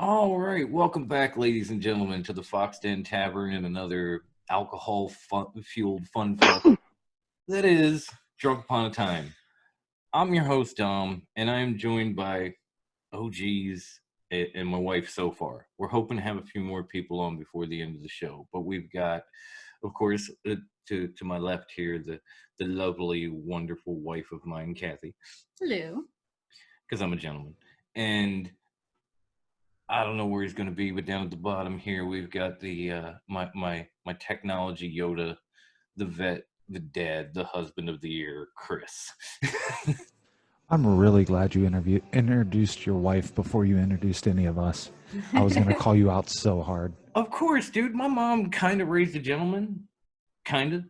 All right, welcome back, ladies and gentlemen, to the Fox Den Tavern and another alcohol-fueled fun fest that is Drunk Upon a Time. I'm your host, Dom, and I am joined by OGs and my wife so far. We're hoping to have a few more people on before the end of the show, but we've got, of course, to my left here, the lovely, wonderful wife of mine, Kathy. Hello. Because I'm a gentleman. And I don't know where he's going to be, but down at the bottom here, we've got the my technology Yoda, the vet, the dad, the husband of the year, Chris. I'm really glad you introduced your wife before you introduced any of us. I was going to call you out so hard. Of course, dude. My mom kind of raised a gentleman. Kind of.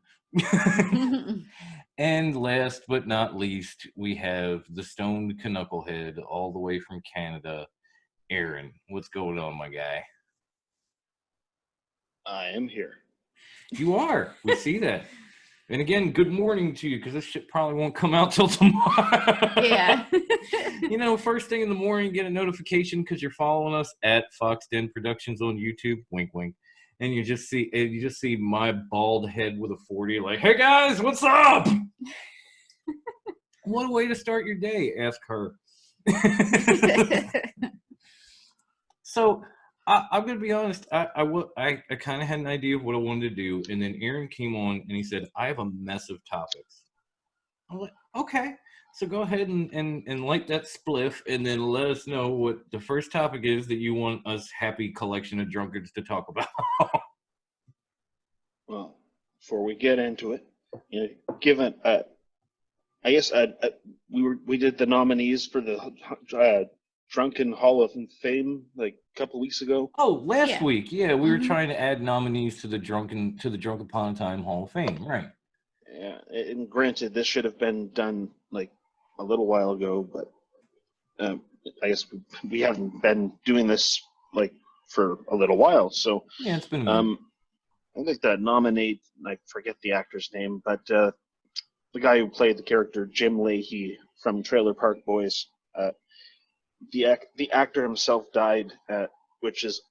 And last but not least, we have the stoned knucklehead all the way from Canada, Aaron. What's going on, my guy? I am here. You are. We see that. And again, good morning to you, because this shit probably won't come out till tomorrow. Yeah. You know, first thing in the morning, get a notification because you're following us at Fox Den Productions on YouTube. Wink, wink. And you just see my bald head with a 40, like, hey guys, what's up? What a way to start your day, ask her. So I'm gonna be honest. I kind of had an idea of what I wanted to do, and then Aaron came on and he said, "I have a mess of topics." I'm like, "Okay, so go ahead and light that spliff, and then let us know what the first topic is that you want us happy collection of drunkards to talk about." Well, before we get into it, you know, given I guess we did the nominees for the Drunken Hall of Fame like a couple weeks ago. Oh, last week, yeah, we were Mhm. trying to add nominees to the Drunk Upon a Time Hall of Fame, right? Yeah, and granted, this should have been done like a little while ago, but I guess we haven't been doing this like for a little while. So Yeah, it's been a minute. I'd like to nominate, I forget the actor's name, but the guy who played the character Jim Leahy from Trailer Park Boys. The actor himself died, which is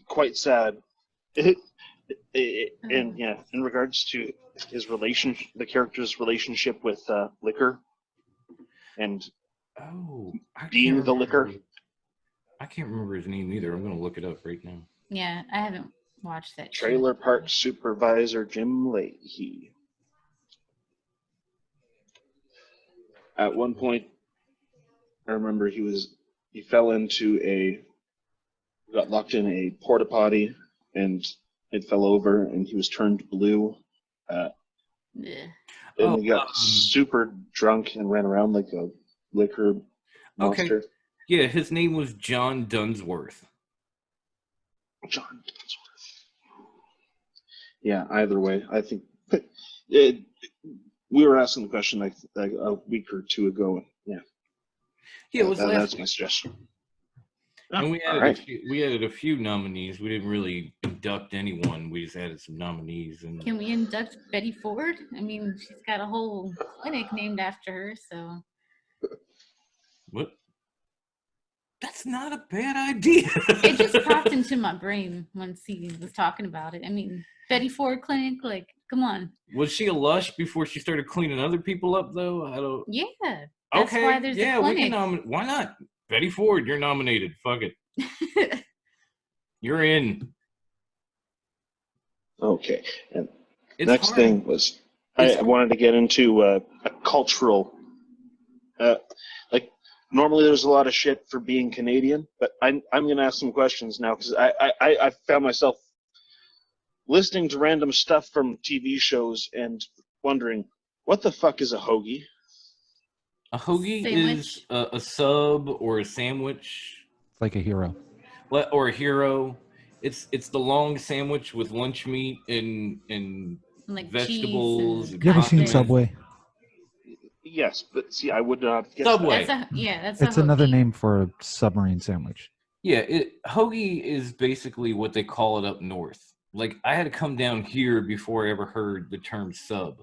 quite sad. And yeah, in regards to his the character's relationship with liquor, and being the liquor. I can't remember his name either. I'm gonna look it up right now. Yeah, I haven't watched that. Trailer Park Supervisor Jim Leahy. At one point, I remember he got locked in a porta potty, and it fell over, and he was turned blue. Yeah. And he got super drunk and ran around like a liquor monster. Okay. Yeah, his name was John Dunsworth. John Dunsworth. Yeah, either way, I think we were asking the question like a week or two ago. Yeah. Yeah, it was that's my suggestion. And we added a few nominees. We didn't really induct anyone. We just added some nominees. And can we induct Betty Ford? I mean, she's got a whole clinic named after her. So what? That's not a bad idea. It just popped into my brain once he was talking about it. I mean, Betty Ford Clinic, like, come on. Was she a lush before she started cleaning other people up, though? I don't. Yeah. That's okay. why there's a clinic. We can nominate. Why not? Betty Ford, you're nominated. Fuck it. You're in. Okay. And next thing was I wanted to get into a cultural. Like normally there's a lot of shit for being Canadian, but I'm going to ask some questions now because I found myself listening to random stuff from TV shows and wondering what the fuck is a hoagie. A hoagie is a sub or a sandwich. like a hero. Or a hero. It's the long sandwich with lunch meat and Like vegetables. cheese and You ever seen condiments. Subway? Yes, but see, I would not guess Subway. That's It's a another hoagie. name for a submarine sandwich. Yeah, hoagie is basically what they call it up north. Like I had to come down here before I ever heard the term sub.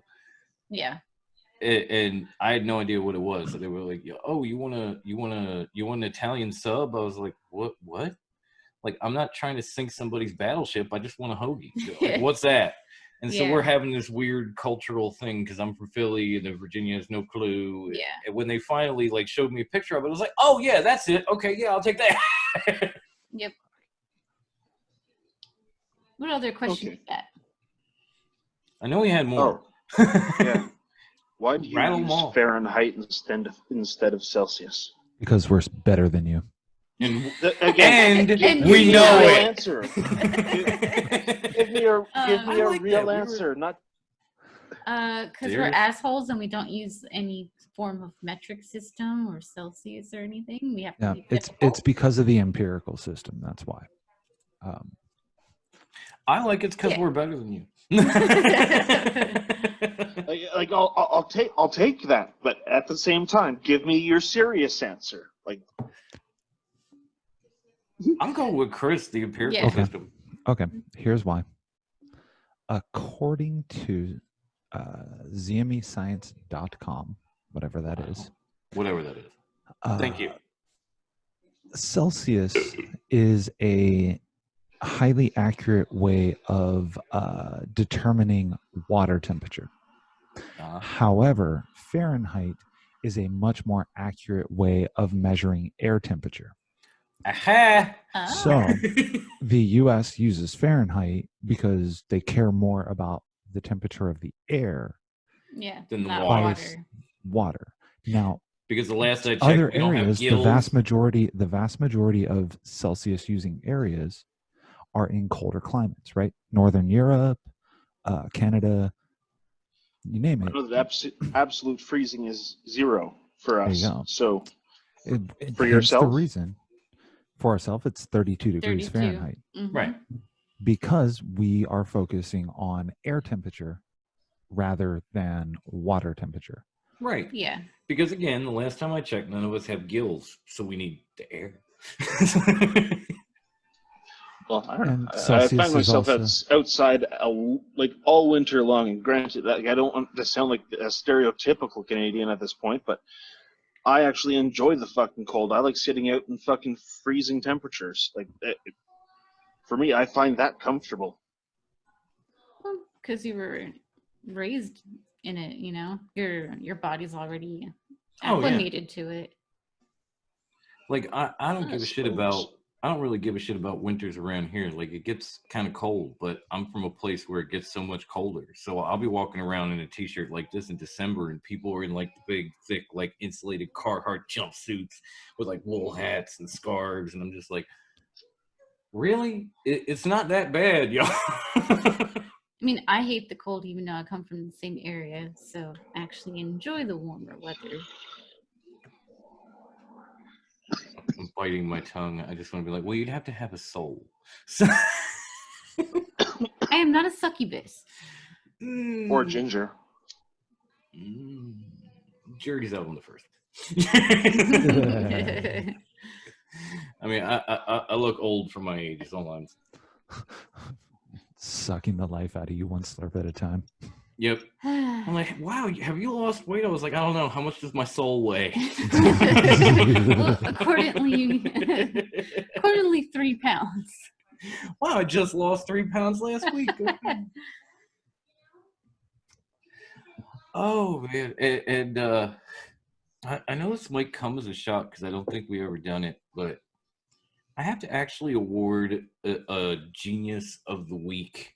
Yeah. And I had no idea what it was. So they were like, "Oh, you want an Italian sub?" I was like, "What? What?" Like, I'm not trying to sink somebody's battleship. I just want a hoagie. Like, what's that? And so we're Yeah. having this weird cultural thing because I'm from Philly and Virginia has no clue. Yeah. And when they finally like showed me a picture of it, I was like, "Oh yeah, that's it. Okay, yeah, I'll take that." Yep. What other question Okay. you got? I know we had more. Oh, yeah. Why do you Rattle 'em use off. Fahrenheit instead of Celsius? Because we're better than you. And Again, And we you know know it. Answer. Give me a I like real that. answer, not. Because we're assholes and we don't use any form of metric system or Celsius or anything. We have to Yeah, be it's difficult. because of the empirical system. That's why. I like it's because Yeah. we're better than you. Like I'll take that, but at the same time, give me your serious answer. Like I'm going with Chris, the empirical Yeah. Okay. system. Okay, here's why. According to ZMEscience.com, whatever that is, Whatever that is. Thank you. Celsius is a highly accurate way of determining water temperature. However, Fahrenheit is a much more accurate way of measuring air temperature. Aha! So the US uses Fahrenheit because they care more about the temperature of the air Yeah. Than the not water. water. Now, Because the last I checked, other we don't have areas, the gills. vast majority of Celsius using areas are in colder climates, right? Northern Europe, Canada, you name I it. know that absolute freezing is 0 for There us. you go. So For For the yourself? reason for ourselves, it's 32 degrees 32. Fahrenheit Mhm. Right. because we are focusing on air temperature rather than water temperature. Right. Yeah. Because again, the last time I checked, none of us have gills, so we need the air. well, I don't And know. I Celsius find is myself also- outside like all winter long. And granted, that I don't want to sound like a stereotypical Canadian at this point, but I actually enjoy the fucking cold. I like sitting out in fucking freezing temperatures. Like for me, I find that comfortable. Because you were raised in it, you know, your body's already Oh, yeah. acclimated to it. Like I don't I give a shit suppose. about. I don't really give a shit about winters around here. Like it gets kind of cold, but I'm from a place where it gets so much colder. So I'll be walking around in a t-shirt like this in December, and people are in like the big, thick, like insulated Carhartt jumpsuits with like wool hats and scarves, and I'm just like, really? It's not that bad, y'all. I mean, I hate the cold even though I come from the same area, so I actually enjoy the warmer weather. I'm biting my tongue. I just want to be like, well, you'd have to have a soul. So, I am not a succubus. Or ginger. Jury's out on the first. I mean, I look old for my age. Is all I'm saying. Sucking the life out of you one slurp at a time. Yep. I'm like, wow, have you lost weight? I was like, I don't know. How much does my soul weigh? Well, accordingly 3 pounds. Wow, I just lost 3 pounds last week. Oh, man. And I know this might come as a shock because I don't think we ever done it, but I have to actually award a Genius of the Week.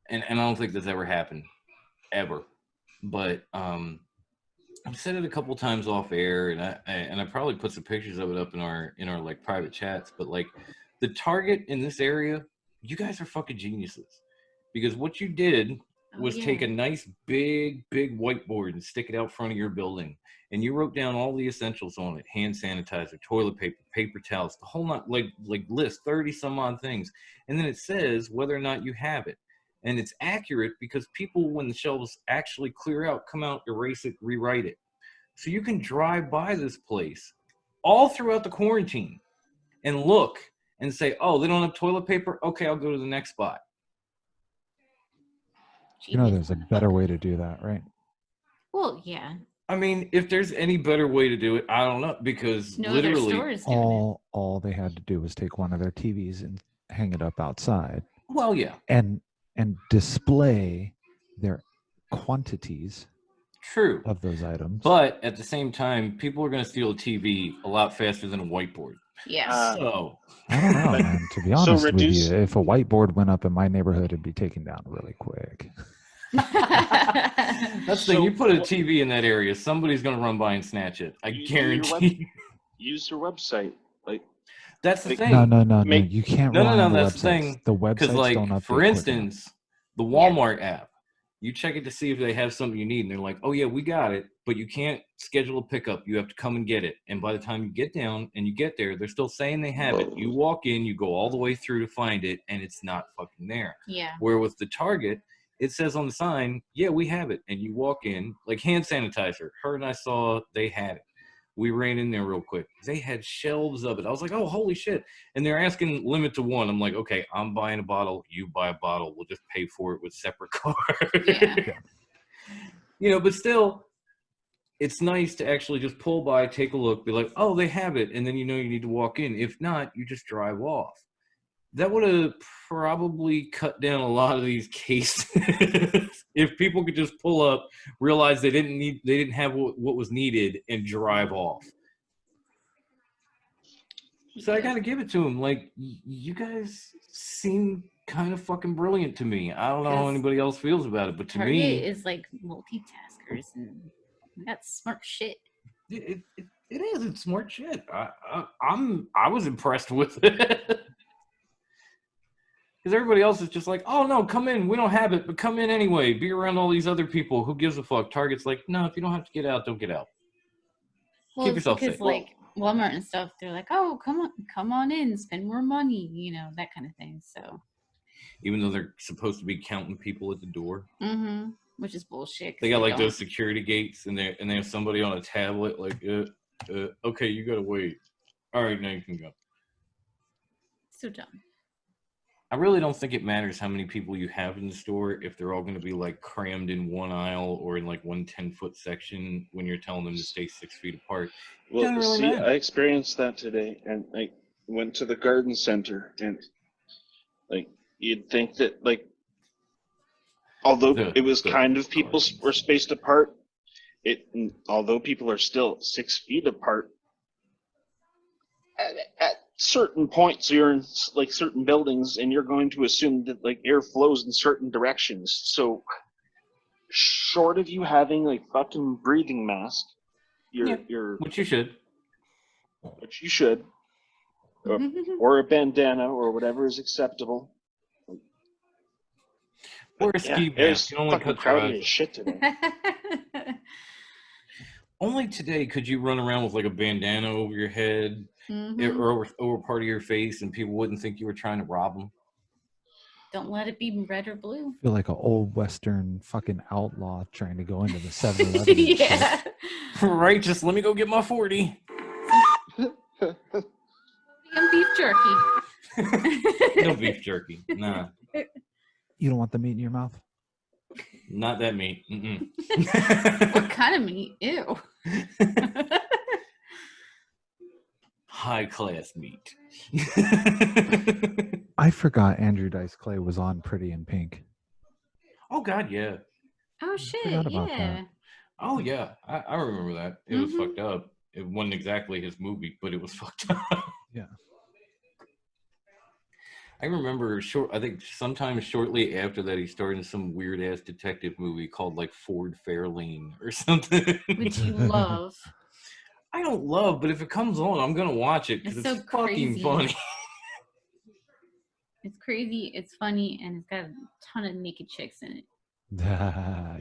And I don't think that's ever happened, ever. But I've said it a couple times off air, and I probably put some pictures of it up in our like private chats. But like the Target in this area, you guys are fucking geniuses, because what you did was take a nice big whiteboard and stick it out front of your building, and you wrote down all the essentials on it: hand sanitizer, toilet paper, paper towels, the whole not like list 30 some odd things, and then it says whether or not you have it. And it's accurate because people, when the shelves actually clear out, come out, erase it, rewrite it. So you can drive by this place all throughout the quarantine and look and say, oh, they don't have toilet paper? Okay, I'll go to the next spot. You know, there's a better way to do that, right? Well, yeah. I mean, if there's any better way to do it, I don't know, because literally all they had to do was take one of their TVs and hang it up outside. Well, yeah. And display their quantities of those items. But at the same time, people are going to steal a TV a lot faster than a whiteboard. Yes. So I don't know, man. To be honest with you, if a whiteboard went up in my neighborhood, it'd be taken down really quick. That's the thing. You put a TV in that area, somebody's going to run by and snatch it. I guarantee. Use your website. That's the thing. No. You can't. No. That's the thing. The websites don't update. For instance, the Walmart app. You check it to see if they have something you need, and they're like, "Oh yeah, we got it," but you can't schedule a pickup. You have to come and get it. And by the time you get down and you get there, they're still saying they have it. You walk in, you go all the way through to find it, and it's not fucking there. Yeah. Where with the Target, it says on the sign, "Yeah, we have it," and you walk in, like hand sanitizer. Her and I saw they had it. We ran in there real quick. They had shelves of it. I was like, oh, holy shit. And they're asking limit to one. I'm like, okay, I'm buying a bottle. You buy a bottle. We'll just pay for it with separate cards. Yeah. You know, but still, it's nice to actually just pull by, take a look, be like, oh, they have it. And then you know you need to walk in. If not, you just drive off. That would have probably cut down a lot of these cases if people could just pull up, realize they didn't have what was needed, and drive off. So I got to give it to them. Like, you guys seem kind of fucking brilliant to me. I don't know how anybody else feels about it, but to Target me, is like multitaskers and that's smart shit. It is. It's smart shit. I was impressed with it. Because everybody else is just like, oh, no, come in. We don't have it, but come in anyway. Be around all these other people. Who gives a fuck? Target's like, no, if you don't have to get out, don't get out. Well, keep yourself safe. Like Walmart and stuff, they're like, oh, come on in, spend more money, you know, that kind of thing. So, even though they're supposed to be counting people at the door, which is bullshit. They got like those security gates, and they have somebody on a tablet, like, okay, you gotta wait. All right, now you can go. So dumb. I really don't think it matters how many people you have in the store if they're all going to be like crammed in one aisle or in like one 10-foot section when you're telling them to stay 6 feet apart. Well, really see, matter. I experienced that today, and I went to the garden center, and like you'd think that like, although it was kind of people were spaced apart, although people are still 6 feet apart. At certain points, you're in like certain buildings, and you're going to assume that like air flows in certain directions. So, short of you having like fucking breathing mask, which you should, or a bandana or whatever is acceptable. Or a ski mask. You only cut crowded as shit today. Only today could you run around with like a bandana over your head or over part of your face, and people wouldn't think you were trying to rob them. Don't let it be red or blue. I feel like an old Western fucking outlaw trying to go into the 7-Eleven. Yeah. Right, just let me go get my 40. And beef jerky. No beef jerky. Nah. You don't want the meat in your mouth? Not that meat. What kind of meat? Ew. High class meat. I forgot Andrew Dice Clay was on Pretty in Pink. Oh God, yeah. Oh shit, yeah. That. Oh yeah, I remember that. It was fucked up. It wasn't exactly his movie, but it was fucked up. Yeah. I remember I think sometime shortly after that, he starred in some weird ass detective movie called like Ford Fairlane or something. Which you love. I don't love, but if it comes on, I'm gonna watch it because it's so fucking funny. It's crazy, it's funny, and it's got a ton of naked chicks in it. Yeah.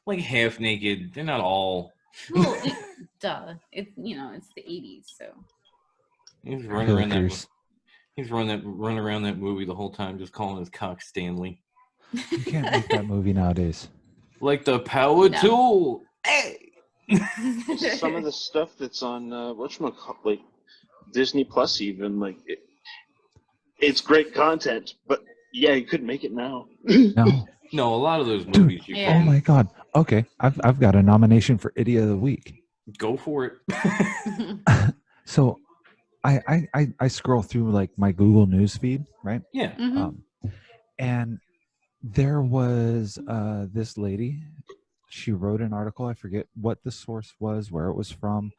Like half naked. They're not all. Well, duh. It's the 80s, so. He's running around that. He's running around that movie the whole time, just calling his cock Stanley. You can't make that movie nowadays. Like the power tool. Hey. Some of the stuff that's on like Disney Plus, even like it's great content, but yeah, you couldn't make it now. No, a lot of those movies. Dude, oh my god. Okay, I've got a nomination for Idiot of the Week. Go for it. So, I scroll through like my Google News feed, right? Yeah. Mm-hmm. And there was this lady. She wrote an article. I forget what the source was, where it was from.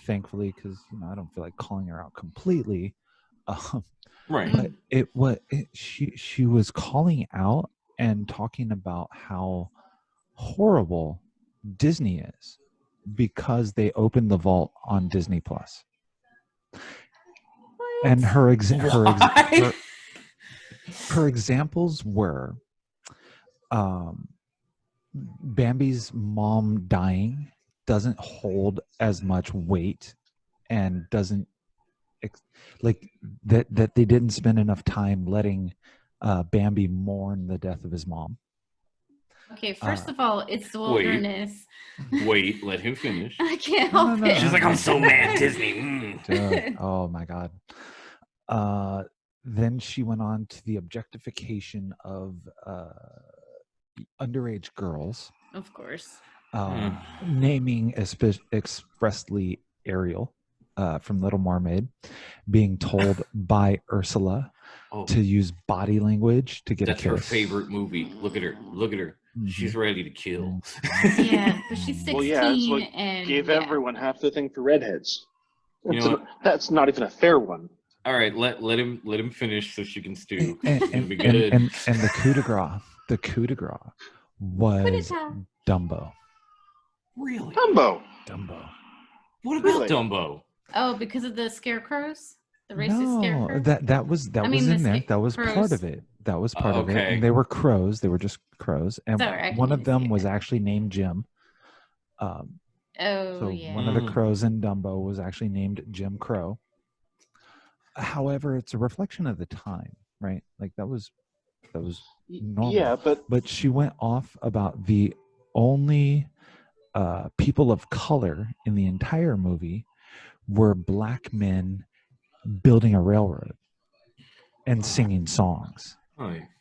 Thankfully, because I don't feel like calling her out completely. Right. But she was calling out and talking about how horrible Disney is because they opened the vault on Disney Plus. And her examples were Bambi's mom dying doesn't hold as much weight and doesn't like that they didn't spend enough time letting Bambi mourn the death of his mom. Okay, first of all, it's the wilderness. Wait, let him finish. I can't help it. She's like, I'm so mad, Disney. Dude, oh my god. Then she went on to the objectification of underage girls. Of course. Naming expressly Ariel from Little Mermaid, being told by Ursula to use body language to get a kiss. That's her favorite movie. Look at her. Mm-hmm. She's ready to kill. Yeah, but she's 16 it's like and gave everyone half the thing for redheads. That's not even a fair one. All right, let him finish so she can stew. And the coup de grace was Dumbo. Really? Dumbo. What about Dumbo? Oh, because of the scarecrows? The racist scarecrows? that was in there. That was part of it. That was part of it. And they were crows. They were just crows. And one of them was actually named Jim. One of the crows in Dumbo was actually named Jim Crow. However, it's a reflection of the time, right? Like that was normal. Yeah, but she went off about the only people of color in the entire movie were black men building a railroad and singing songs.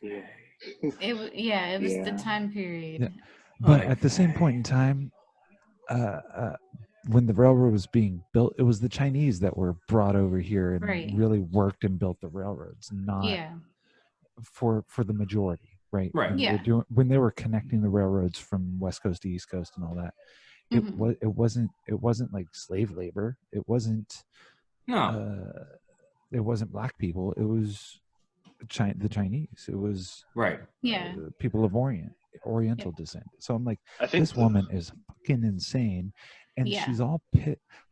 It was the time period. Yeah. But at the same point in time, when the railroad was being built, it was the Chinese that were brought over here and really worked and built the railroads, not for the majority, right? When they were connecting the railroads from West Coast to East Coast and all that, it wasn't like slave labor. It wasn't black people. It was the Chinese. It was people of Oriental descent. So I'm like, this woman is fucking insane. And she's all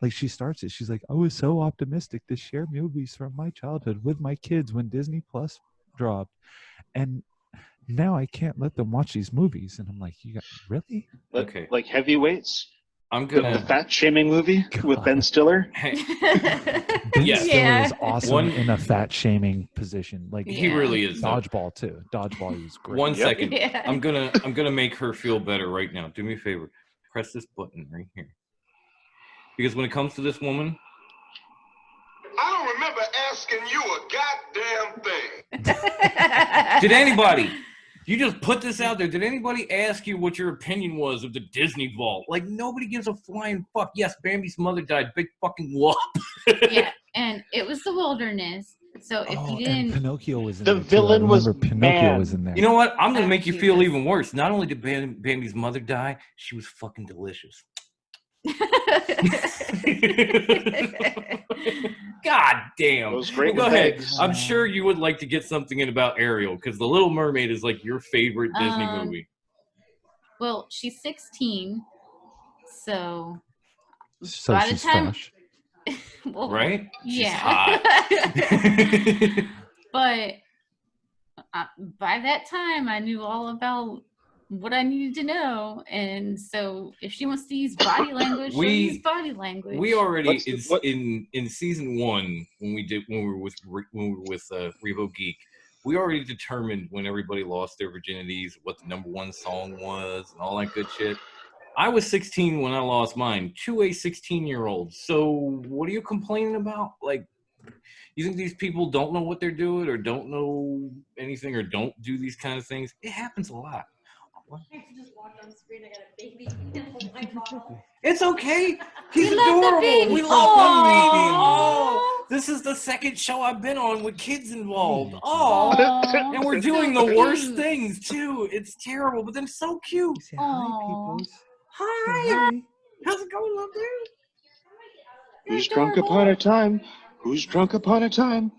like she starts it. She's like, I was so optimistic to share movies from my childhood with my kids when Disney Plus dropped. And now I can't let them watch these movies. And I'm like, you got really? Like Heavyweights? I'm gonna the fat shaming movie with Ben Stiller. Ben Stiller is awesome in a fat shaming position. Like he really is. Dodgeball too. Dodgeball is great. 1 second. Yeah. I'm gonna make her feel better right now. Do me a favor. Press this button right here. Because when it comes to this woman, I don't remember asking you a goddamn thing. Did anybody? You just put this out there. Did anybody ask you what your opinion was of the Disney Vault? Like, nobody gives a flying fuck. Yes, Bambi's mother died. Big fucking whoop. Yeah, and it was the wilderness. So if you didn't... And Pinocchio was in the there villain too. was Pinocchio was in there. You know what? I'm going to make you feel even worse. Not only did Bambi's mother die, she was fucking delicious. God damn. Those great go ahead. I'm sure you would like to get something in about Ariel because The Little Mermaid is like your favorite Disney movie. Well, she's 16, so by the time, well, right? Yeah. She's hot. But by that time, I knew all about what I needed to know, and so if she wants to use body language, she'll use body language. We already in season 1 when we were with Revo Geek, we already determined when everybody lost their virginities, what the #1 song was, and all that good shit. I was 16 when I lost mine to a 16-year-old. So what are you complaining about? Like, you think these people don't know what they're doing, or don't know anything, or don't do these kind of things? It happens a lot. I just walked on the screen. I got a baby in my bottle. It's okay. He's adorable. We love him. Oh, this is the second show I've been on with kids involved. Oh, and we're doing the worst things too. It's terrible, but they're so cute. Say hi, peoples. Hi. How's it going up there? Who's drunk upon a time? Who's drunk upon a time?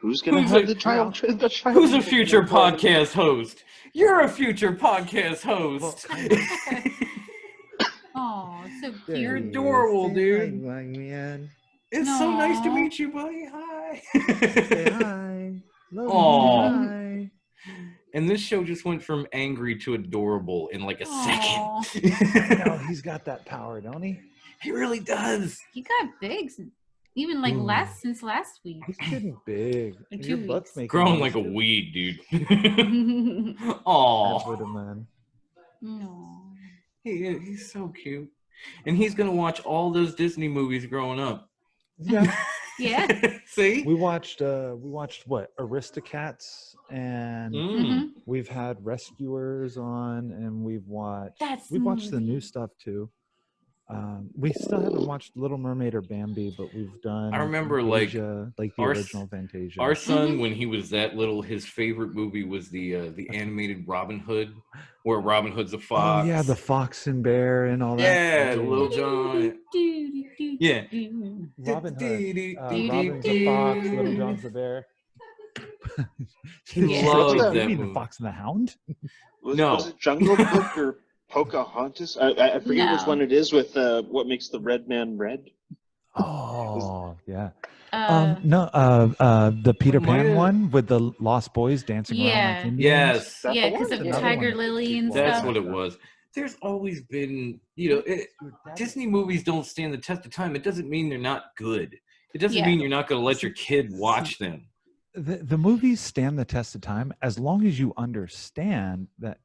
Who's gonna have the child? Who's a future podcast host? You're a future podcast host. Oh, so cute. You're adorable, dude. Hi, man. It's so nice to meet you, buddy. Hi. Say hi. Love Aw. you. Hi. And this show just went from angry to adorable in like a second. No, he's got that power, don't he? He really does. He got big, even like since last week. He's getting big. In Your 2 butt's weeks. making Growing noise, like a too. weed, dude. That's Aw. what a man. No. He's so cute. And he's going to watch all those Disney movies growing up. Yeah. Yeah. See? We watched what? Aristocats, and we've had Rescuers on, and we've watched the new stuff too. We still haven't watched Little Mermaid or Bambi, but we've done. I remember Fantasia, like the original Fantasia. Our son, when he was that little, his favorite movie was the animated Robin Hood, where Robin Hood's a fox. Oh yeah, the Fox and Bear and all that. Yeah, Little John. Yeah. Robin Hood. Robin's a fox, Little John's the bear. He loved that You mean movie. the Fox and the Hound? Was it Jungle Book or Pocahontas? I forget which one it is with what makes the red man red. Oh yeah. The Peter Pan one with the Lost Boys dancing around like Indians. Yes. Yeah, because of Tiger Lily and stuff. That's what it was. There's always been, Disney movies don't stand the test of time. It doesn't mean they're not good. It doesn't mean you're not going to let your kid watch them. The movies stand the test of time as long as you understand that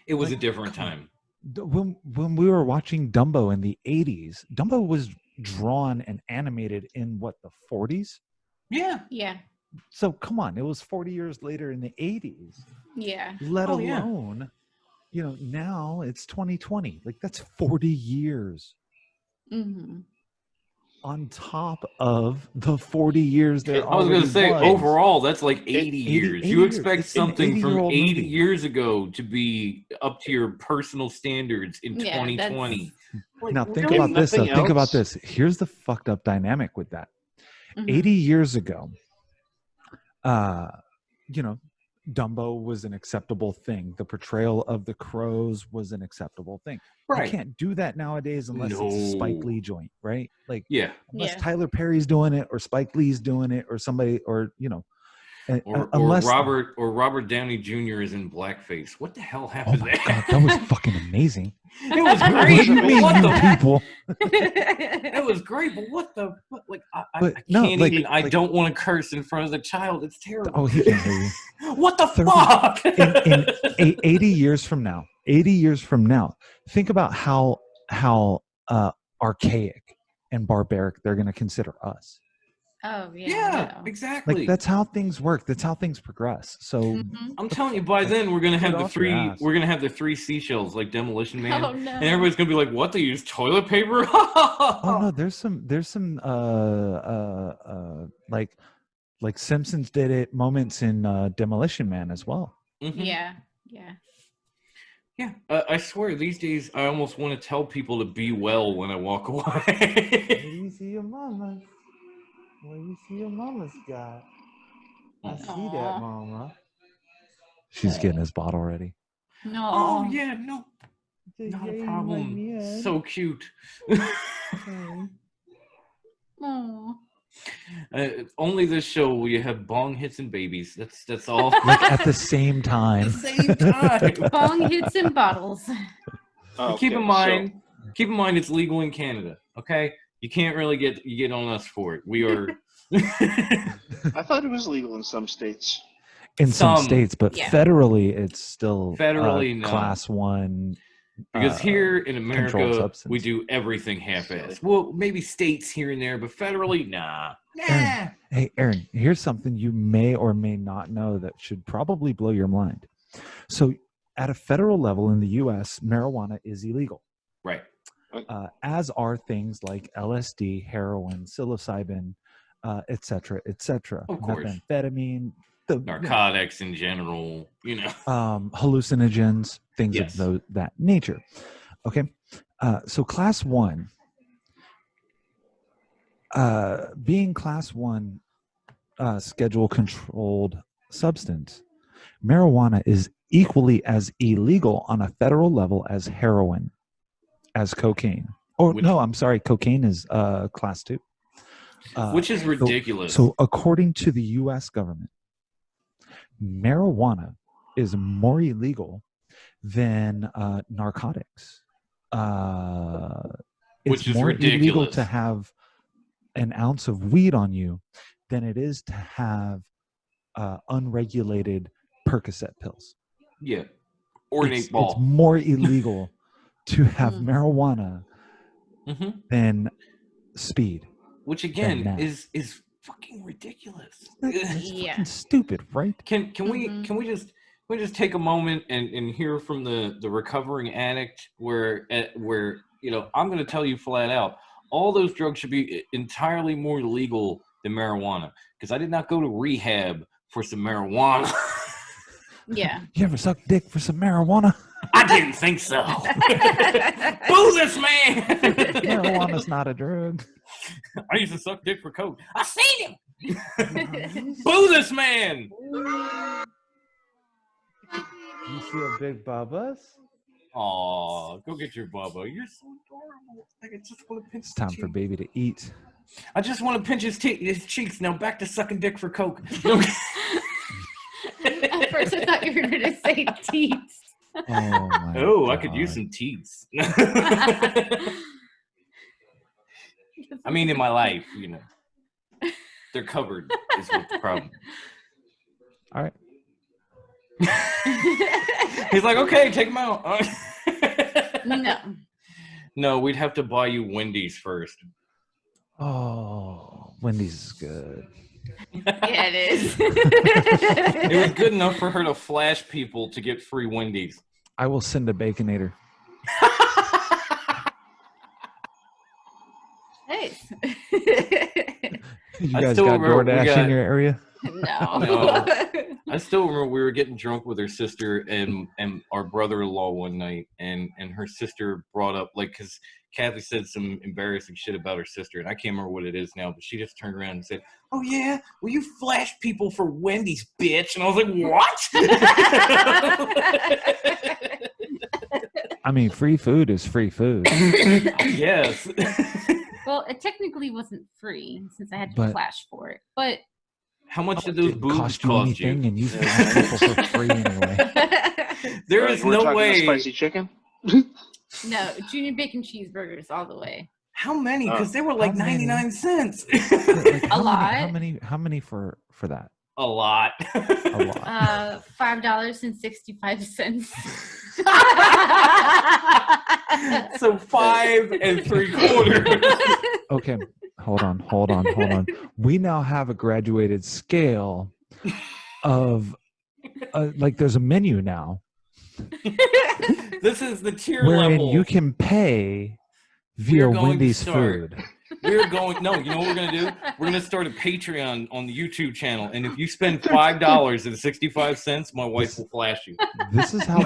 it was a different time. When we were watching Dumbo in the 80s, Dumbo was drawn and animated in what, the 40s? Yeah. So come on, it was 40 years later in the 80s. Yeah. Let alone, now it's 2020. Like, that's 40 years. On top of the 40 years there I was going to say, was. overall, that's like 80 years. You expect years. something from 80 movie. years ago to be up to your personal standards in 2020. Now, think about this, though. Think about this. Here's the fucked up dynamic with that. 80 years ago, Dumbo was an acceptable thing. The portrayal of the crows was an acceptable thing. Right. You can't do that nowadays unless it's a Spike Lee joint, right? Like, unless Tyler Perry's doing it, or Spike Lee's doing it, or somebody, or unless Robert Downey Jr. is in blackface. What the hell happened there? God, that was fucking amazing. It was great. What do you mean, What you the people? It was great, but I can't even. I don't want to curse in front of the child. It's terrible. Oh, he can't hear you. What the fuck? in 80 years from now, think about how archaic and barbaric they're going to consider us. Oh yeah. Yeah, exactly. Like, that's how things work. That's how things progress. So I'm telling you, by then we're gonna have the three. We're gonna have the 3 seashells like Demolition Man, and everybody's gonna be like, "What? They use toilet paper?" Oh no, there's some like Simpsons did it moments in Demolition Man as well. Yeah. I swear these days I almost want to tell people to be well when I walk away. Where you see your mama? Where you see your mama's got? I see that, mama. She's getting his bottle ready. No. Oh yeah, no, not a problem. So cute. Oh. Only this show will you have bong hits and babies. That's all. Like at the same time. At the same time. Bong hits and bottles. Okay, keep in mind, it's legal in Canada. Okay, you can't really get on us for it. We are. I thought it was legal in some states. In some states, but federally, it's still no. class 1. Because here in America, we do everything half-assed. Well, maybe states here and there, but federally, nah. Aaron, hey, Aaron, here's something you may or may not know that should probably blow your mind. So, at a federal level in the U.S., marijuana is illegal. Right. As are things like LSD, heroin, psilocybin, et cetera, et cetera. Of course. Methamphetamine. Narcotics in general, hallucinogens, things of that nature. Okay, so class 1, being class 1 schedule controlled substance, marijuana is equally as illegal on a federal level as heroin, as cocaine. Cocaine is class 2, which is ridiculous. So according to the U.S. government, marijuana is more illegal than narcotics. Which is more ridiculous. Illegal to have an ounce of weed on you than it is to have unregulated Percocet pills. Yeah, or an 8 ball. It's more illegal to have marijuana than speed. Which again is fucking ridiculous. That's fucking stupid, right? Can we just take a moment and hear from the recovering addict where I'm going to tell you flat out, all those drugs should be entirely more legal than marijuana, because I did not go to rehab for some marijuana. Yeah. You ever suck dick for some marijuana? I didn't think so. Boo this man. Marijuana's not a drug. I used to suck dick for coke. I seen him. Boo this man. You see a big Bubba's? Aw, go get your Bubba. You're so adorable. I just want to pinch. It's time for baby to eat. I just want to pinch his cheeks. Now back to sucking dick for coke. At first, I thought you were going to say teats. Oh, I could use some teats. I mean, in my life, they're covered is what the problem. All right. He's like, okay, take them out. No, we'd have to buy you Wendy's first. Oh, Wendy's is good. Yeah, it is. It was good enough for her to flash people to get free Wendy's. I will send a Baconator. Nice. You guys got DoorDash in your area? No. I still remember we were getting drunk with her sister and our brother-in-law one night, and her sister brought up, because Kathy said some embarrassing shit about her sister, and I can't remember what it is now, but she just turned around and said, "Oh yeah, well you flash people for Wendy's, bitch," and I was like, "What?" I mean, free food is free food. Yes. Well, it technically wasn't free since I had to flash for it, but. How much did those boobs cost you? And you flash people for free anyway. There is no way. Spicy chicken? No, Jr Bacon Cheeseburgers all the way. How many? Because they were like 99 cents. A lot. How many for that? A lot. A lot. $5.65. So 5 3/4. Okay, hold on. We now have a graduated scale of there's a menu now. This is the tier wherein level. You can pay via Wendy's food. We're going. No, you know what we're gonna do? We're gonna start a Patreon on the YouTube channel, and if you spend $5.65, my wife will flash you. This is how.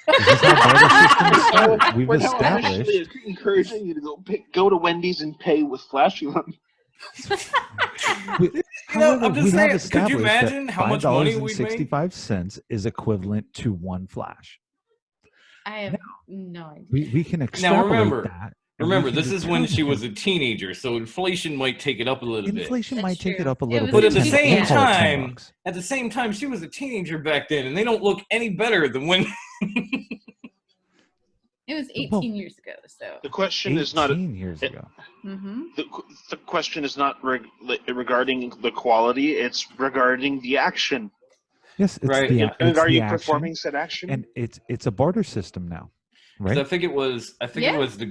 This is how barter systems start. We've established. Encouraging you to go to Wendy's and pay with flashing them. I'm just saying. Could you imagine how much money we make? $5.65 is equivalent to one flash. I have no idea. We can extrapolate that Remember, this is when she was a teenager, so inflation might take it up a little bit. Inflation That's might take it true. up a little It bit. But at the was same We'll call it time, $10. she was a teenager back then, and they don't look any better than when. It was 18 years ago, so. The question is not 18 years ago. Mm-hmm. the question is not regarding the quality; it's regarding the action. Yes, it's Right. the And it's are the you action, performing said action? and it's a barter system now, right? I think it was the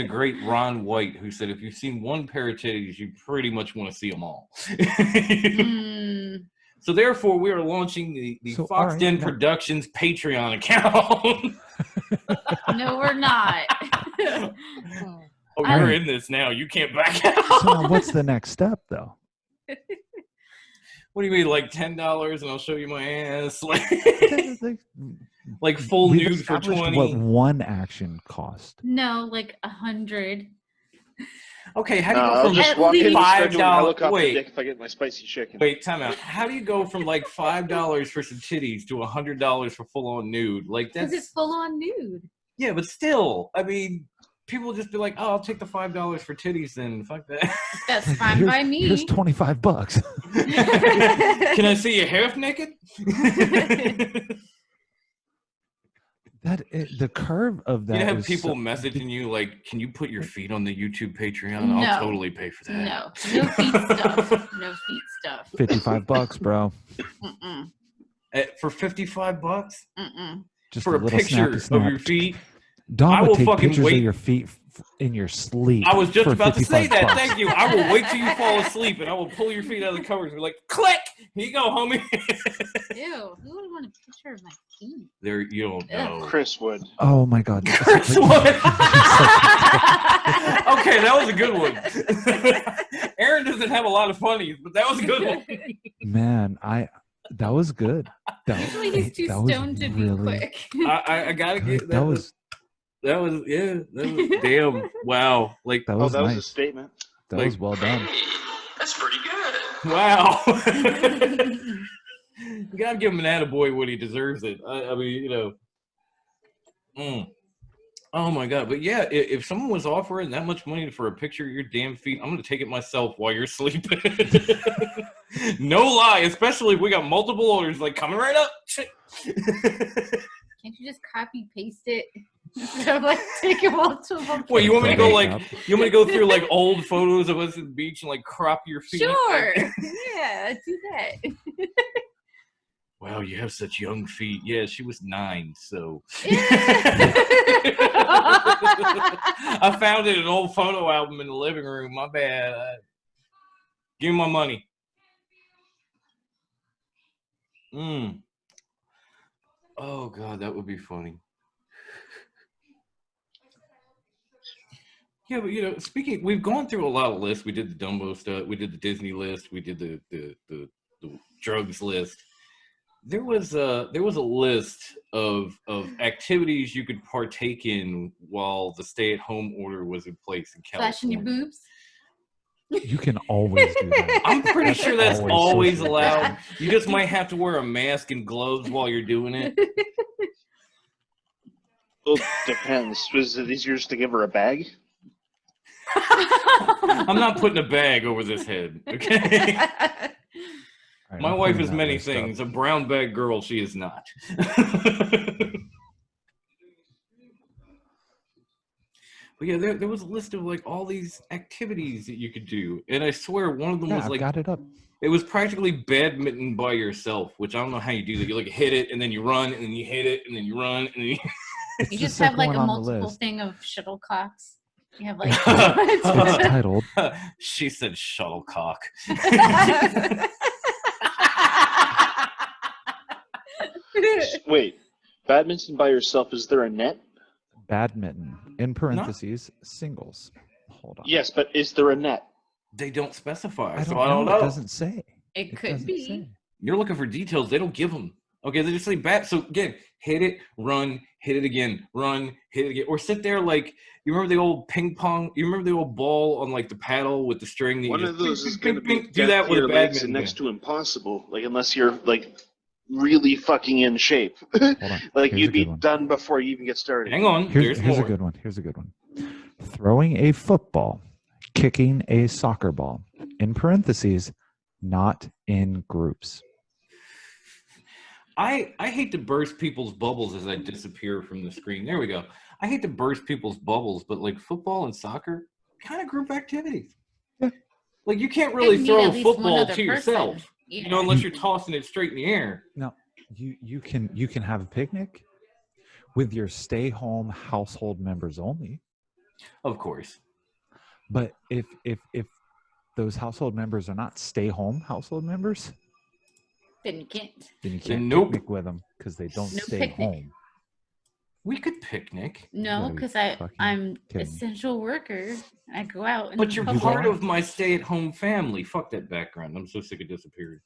great Ron White who said, if you've seen one pair of titties, you pretty much want to see them all. So therefore, we are launching the Fox Den Productions Patreon account. No, we're not. Oh, you're in this now. You can't back out. So now what's the next step, though? What do you mean, like $10 and I'll show you my ass? Like full We've nude for established 20. what one action cost. No, like 100. Okay, how do you go I'll from just walk in and start doing $5? helicopter Wait, dick if I get my spicy chicken. wait, time out. How do you go from like $5 for some titties to $100 for full on nude? Like Because it's that's full on nude. yeah, but still, I mean, people just be like, "Oh, I'll take the $5 for titties." Then fuck that. That's fine by me. Here's $25. Can I see you half naked? The curve of that. You have is people so- messaging you like, "Can you put your feet on the YouTube Patreon? No. I'll totally pay for that." No feet stuff. No feet stuff. $55, bro. Mm-mm. For $55 Mm-mm. Just for a little picture snappy snap. of your feet. Dom I would will take fucking pictures wait. of your feet in your sleep. I was just for about to say that. $55. Thank you. I will wait till you fall asleep, and I will pull your feet out of the covers and be like, "Click! Here you go, homie." Ew. Who would want a picture of my feet? There, you don't know. Chris would. Oh my God. Chris would. Okay, that was a good one. Aaron doesn't have a lot of funnies, but that was a good one. Man, that was good. Usually he's too that was stoned to be really quick. I gotta get That was damn, wow, like that was that was a nice. statement. That was well done. That's pretty good. wow. You gotta give him an attaboy when he deserves it. I mean, you know. Oh my God! But yeah, if someone was offering that much money for a picture of your damn feet, I'm gonna take it myself while you're sleeping. No lie, especially if we got multiple orders like coming right up. Can't you just copy paste it? Instead of like taking multiple. Wait, you want me to go like Up. you want me to go through like old photos of us at the beach and like crop your feet? Sure. Yeah, do that. Wow, you have such young feet. Yeah, she was 9, so. I found it in an old photo album in the living room. My bad. Give me my money. Oh God, that would be funny. Yeah, but you know, speaking, we've gone through a lot of lists. We did the Dumbo stuff. We did the Disney list. We did the drugs list. There was a list of activities you could partake in while the stay-at-home order was in place in California. Flashing your boobs. You can always do that. I'm pretty sure that's always social. allowed. You just might have to wear a mask and gloves while you're doing it. Well, depends. Was it easier just to give her a bag? I'm not putting a bag over this head, okay? Right, My I'm wife pulling is that many list up. things. A brown bag girl, she is not. But yeah, there was a list of like all these activities that you could do, and I swear one of them was I've like got it up. it was practically badminton by yourself, which I don't know how you do that. You like hit it and then you run and then you hit it and then you run and then you. It's You the just have like second a one on the multiple list. thing of shuttlecocks. You have like. It's titled She said shuttlecock. Wait, badminton by yourself, is there a net? badminton, in parentheses, singles. Hold on. Yes, but is there a net? They don't specify, I don't so know. I don't know. It doesn't say. It could doesn't be. say. You're looking for details. They don't give them. Okay, they just say bat. So again, hit it, run, hit it again, run, hit it again, or sit there like you remember the old ping pong. You remember the old ball on like the paddle with the string. That One you of just those is going to be do that with legs badminton. and next to impossible. Like unless you're like really fucking in shape, Hold on. like Here's you'd a be good one. done before you even get started. Hang on, Here's there's more. a good one. Here's a good one. throwing a football, kicking a soccer ball. In parentheses, not in groups. I hate to burst people's bubbles as I disappear from the screen. There we go. I hate to burst people's bubbles, but like football and soccer, kind of group activities. Yeah. Like you can't really throw a football to person. yourself, Yeah. you know, unless you're tossing it straight in the air. No, you can have a picnic with your stay-home household members only. Of course. But if those household members are not stay-home household members, Then you can't. then you can't Nope. picnic with them because they don't No stay picnic. home. We could picnic. No, gotta be because fucking I'm kidding. essential worker. I go out. But you're public. part of my stay-at-home family. Fuck that background. I'm so sick of disappearing.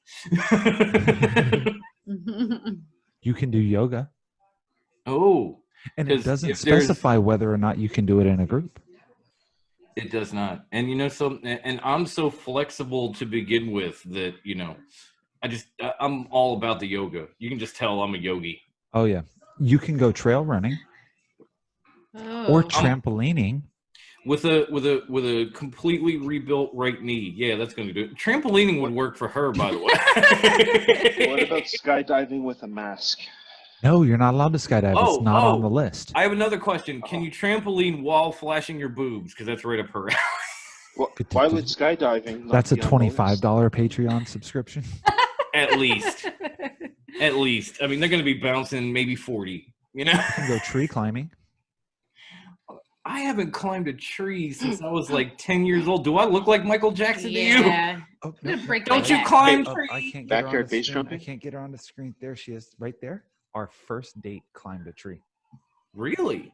You can do yoga, Oh, and it 'Cause doesn't if there's- specify whether or not you can do it in a group. it does not. And you know, and I'm so flexible to begin with that, you know, I'm all about the yoga. You can just tell I'm a yogi. Oh yeah, you can go trail running Oh. or trampolining. With a completely rebuilt right knee. Yeah, that's going to do it. Trampolining would work for her, by the way. What about skydiving with a mask? No, you're not allowed to skydive. It's not on the list. I have another question. Can you trampoline while flashing your boobs? Because that's right up her alley. Well, why would skydiving? Not That's a be on the list? $25 Patreon subscription. At least. At least. I mean, they're going to be bouncing maybe 40, you know? You can go tree climbing. I haven't climbed a tree since I was like 10 years old. Do I look like Michael Jackson to you? Yeah. Oh, I'm gonna break Don't my you back. climb I trees? can't get her on Backyard the base screen. I jumping? can't get her on the screen. There she is, right there. Our first date climbed a tree. Really?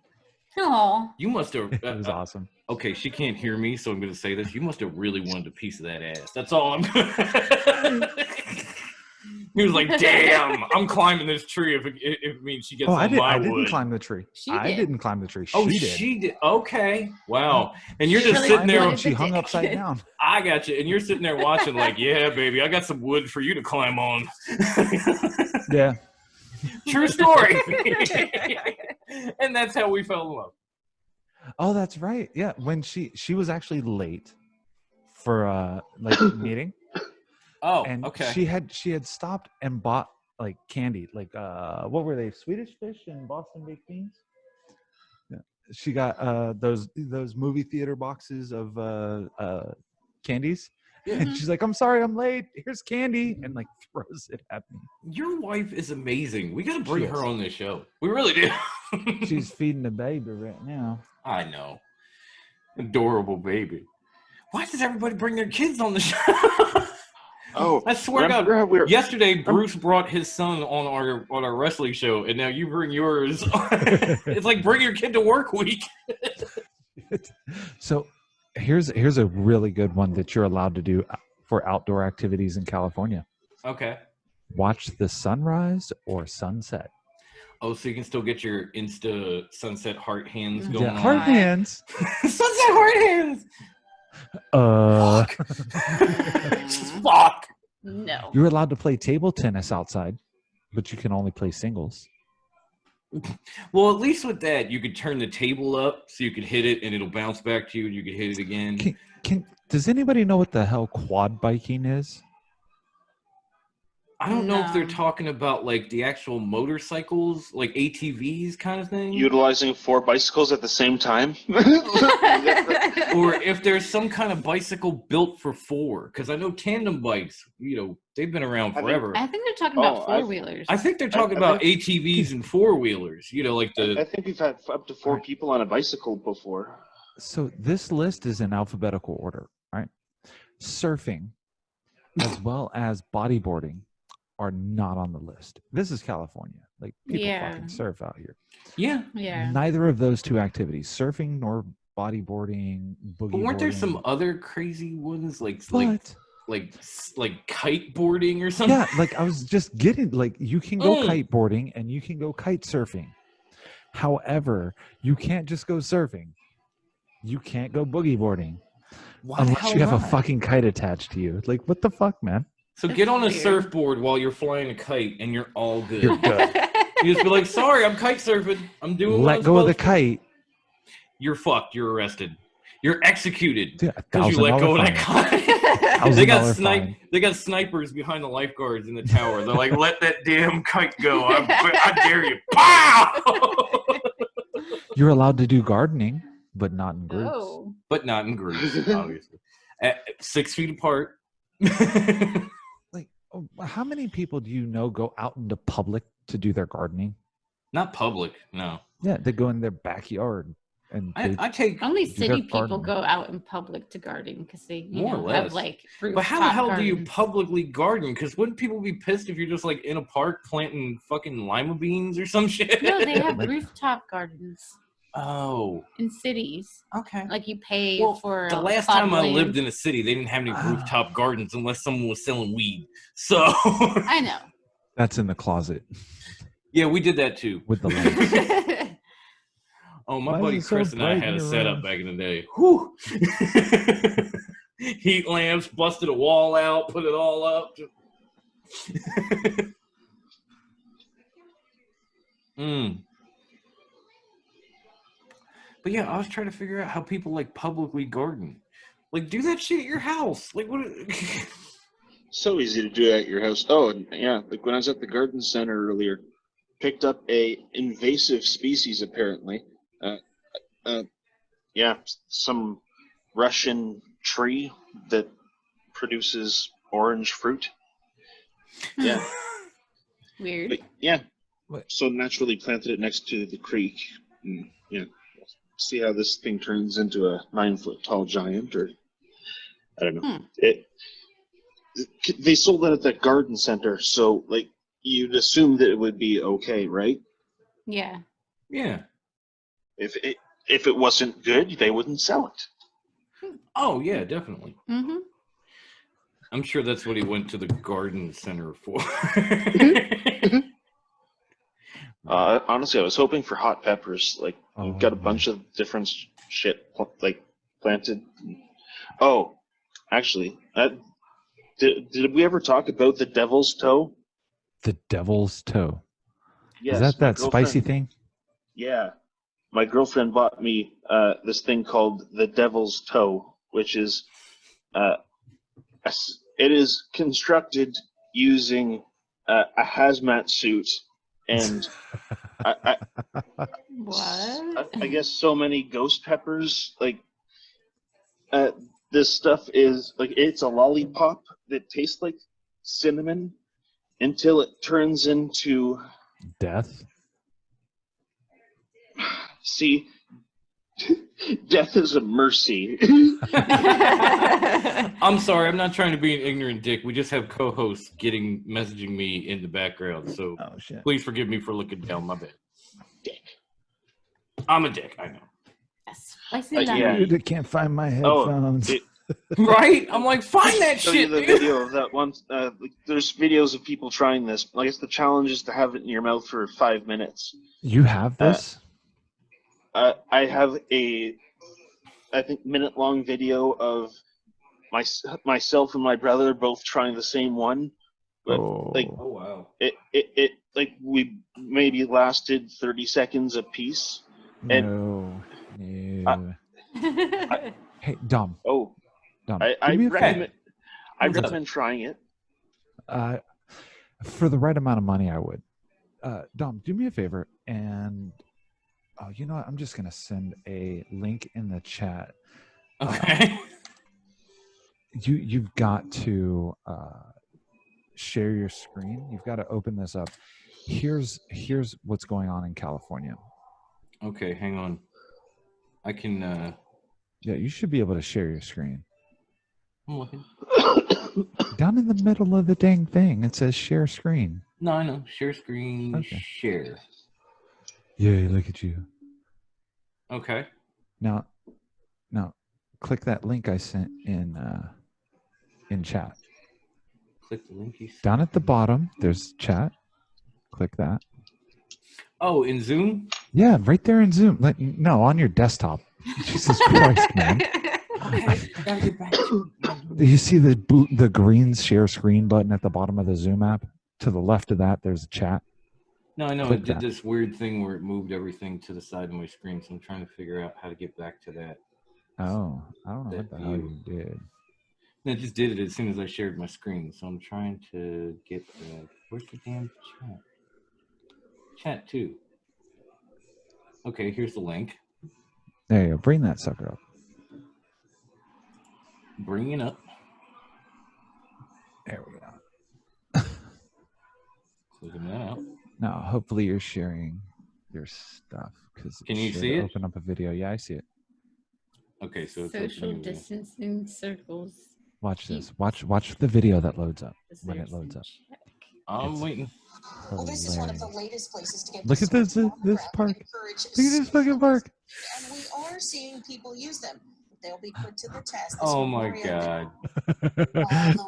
Aw. You must have. It was awesome. Okay, she can't hear me, so I'm going to say this. You must have really wanted a piece of that ass. That's all I'm going to He was like, damn, I'm climbing this tree if it means she gets Oh, on I my didn't wood. climb the tree. She I did. didn't climb the tree. She Oh, did. she did. Okay. Wow. And you're She just really sitting there. wanted She the hung dick. upside down. I got you. And you're sitting there watching like, yeah, baby, I got some wood for you to climb on. Yeah. True story. And that's how we fell in love. Oh, that's right. Yeah, when she was actually late for like a meeting, Oh, and okay. she had stopped and bought like candy, like what were they? Swedish fish and Boston baked beans. Yeah. She got those movie theater boxes of candies. And she's like, I'm sorry, I'm late. Here's candy, and like throws it at me. Your wife is amazing. We got to bring She her is. on this show. We really do. She's feeding the baby right now. I know. Adorable baby. Why does everybody bring their kids on the show? Oh, I swear to remember how God. we were- Yesterday, Bruce brought his son on our wrestling show, and now you bring yours. It's like bring your kid to work week. So here's a really good one that you're allowed to do for outdoor activities in California. Okay. Watch the sunrise or sunset. Oh, so you can still get your Insta sunset heart hands going Yeah, on. heart hands. Sunset heart hands. Fuck. No. You're allowed to play table tennis outside, but you can only play singles. Well, at least with that, you could turn the table up so you could hit it and it'll bounce back to you and you could hit it again. Does anybody know what the hell quad biking is? I don't know if they're No. talking about like the actual motorcycles, like ATVs kind of thing. utilizing 4 bicycles at the same time. Or if there's some kind of bicycle built for 4. Because I know tandem bikes, you know, they've been around I think- forever. I think they're talking about Oh, I- 4-wheelers. I think they're talking I about think- ATVs and 4-wheelers, you know, like I the... think we've had up to 4 people on a bicycle before. So this list is in alphabetical order, right? Surfing, as well as bodyboarding, are not on the list. This is California. Like people Yeah. fucking surf out here. Yeah. Yeah. Neither of those two activities, surfing nor bodyboarding, boogie. But weren't there some other crazy ones like kite boarding or something? Yeah, like I was just getting like you can go kiteboarding and you can go kite surfing. However, you can't just go surfing. You can't go boogie boarding unless you have a fucking kite attached to you. Like what the fuck, man? So That's get on a weird. surfboard while you're flying a kite and you're all good. You're good. You just be like, sorry, I'm kite surfing. I'm doing what Let I'm go of the supposed to." kite. You're fucked. You're arrested. You're executed Yeah, because you let go of that fine. kite. $1,000 They got snipers behind the lifeguards in the tower. They're like, let that damn kite go. I dare you. Pow! You're allowed to do gardening, but not in groups. Oh. But not in groups, obviously. 6 feet apart. Like, how many people do you know go out into public to do their gardening? Not public, no. Yeah, they go in their backyard. And I take only city people gardening. go out in public to garden because they more or have less like rooftop But how the hell do you gardens. publicly garden? Because wouldn't people be pissed if you're just like in a park planting fucking lima beans or some shit? No, they have rooftop gardens Oh, in cities. okay. Like you pay Well, for the a last plot time of I land. lived in a city, they didn't have any rooftop gardens unless someone was selling weed. So I know. That's in the closet yeah, we did that too. with the lights. Oh, my Why buddy is it so Chris and I bright had in a your setup room? back in the day. Whew. Heat lamps, busted a wall out, put it all up. But yeah, I was trying to figure out how people like publicly garden. Like, do that shit at your house. Like, what? So easy to do at your house. Oh, and yeah, like when I was at the garden center earlier, picked up a invasive species apparently. Yeah, some Russian tree that produces orange fruit. Yeah, Weird. but yeah. What? So naturally planted it next to the creek. And, yeah, see how this thing turns into a 9-foot tall giant, or I don't know. They sold it at the garden center, so like you'd assume that it would be okay, right? Yeah. Yeah. If it wasn't good, they wouldn't sell it. Oh yeah, definitely. Mm-hmm. I'm sure that's what he went to the garden center for. Honestly, I was hoping for hot peppers. Like we've got a Oh, bunch of different shit like planted. Oh, actually, did we ever talk about the devil's toe? the devil's toe. Yes, Is that my that spicy girlfriend- thing? Yeah, my girlfriend bought me this thing called the devil's toe, which is it is constructed using a hazmat suit, and What? I guess so many ghost peppers. Like this stuff is like it's a lollipop that tastes like cinnamon until it turns into Death. see. Death is a mercy. I'm sorry, I'm not trying to be an ignorant dick. We just have co-hosts messaging me in the background, so Oh shit. please forgive me for looking down my bed. Dick. I'm a dick, I know. Spicy yeah. lemon. I can't find my headphones. Right? I'm like, find that Show you shit, the dude. video of that one. There's videos of people trying this. I guess the challenge is to have it in your mouth for 5 minutes. You have this? I have I think, minute-long video of myself and my brother both trying the same one. But like, Oh wow. it like we maybe lasted 30 seconds apiece. And No. Hey, Dom. oh, Dom. I do me a favor. recommend trying it. For the right amount of money, I would. Dom, do me a favor, and you know what? I'm just gonna send a link in the chat. Okay. You've got to share your screen. You've got to open this up. Here's what's going on in California. Okay, hang on. I can Yeah, you should be able to share your screen. I'm looking. Down in the middle of the dang thing, it says share screen. No, I know. Share screen, Okay. share. Yay, look at you. Okay. Now, click that link I sent in chat. Click the link you sent. Down at the bottom, there's chat. Click that. Oh, in Zoom? Yeah, right there in Zoom. No, on your desktop. Jesus Christ, man. Okay, I gotta get back to Do you see the green share screen button at the bottom of the Zoom app? To the left of that, there's a chat. No, I know. Click It did that. this weird thing where it moved everything to the side of my screen, so I'm trying to figure out how to get back to that. Oh, I don't know what the hell you did. I just did it as soon as I shared my screen. So I'm trying to get where's the damn chat? Chat 2. Okay, here's the link. There you go. Bring that sucker up. Bring it up. There we go. Clicking that out. Now, hopefully you're sharing your stuff because can you see it? Open up a video. Yeah, I see it. Okay, so it's social distancing circles. Watch this. Watch the video that loads up when it loads up. I'm waiting. Well, this is one of the latest places to get. Look at this park. Look at this fucking park. And we are seeing people use them. They'll be put to the test. Oh my god.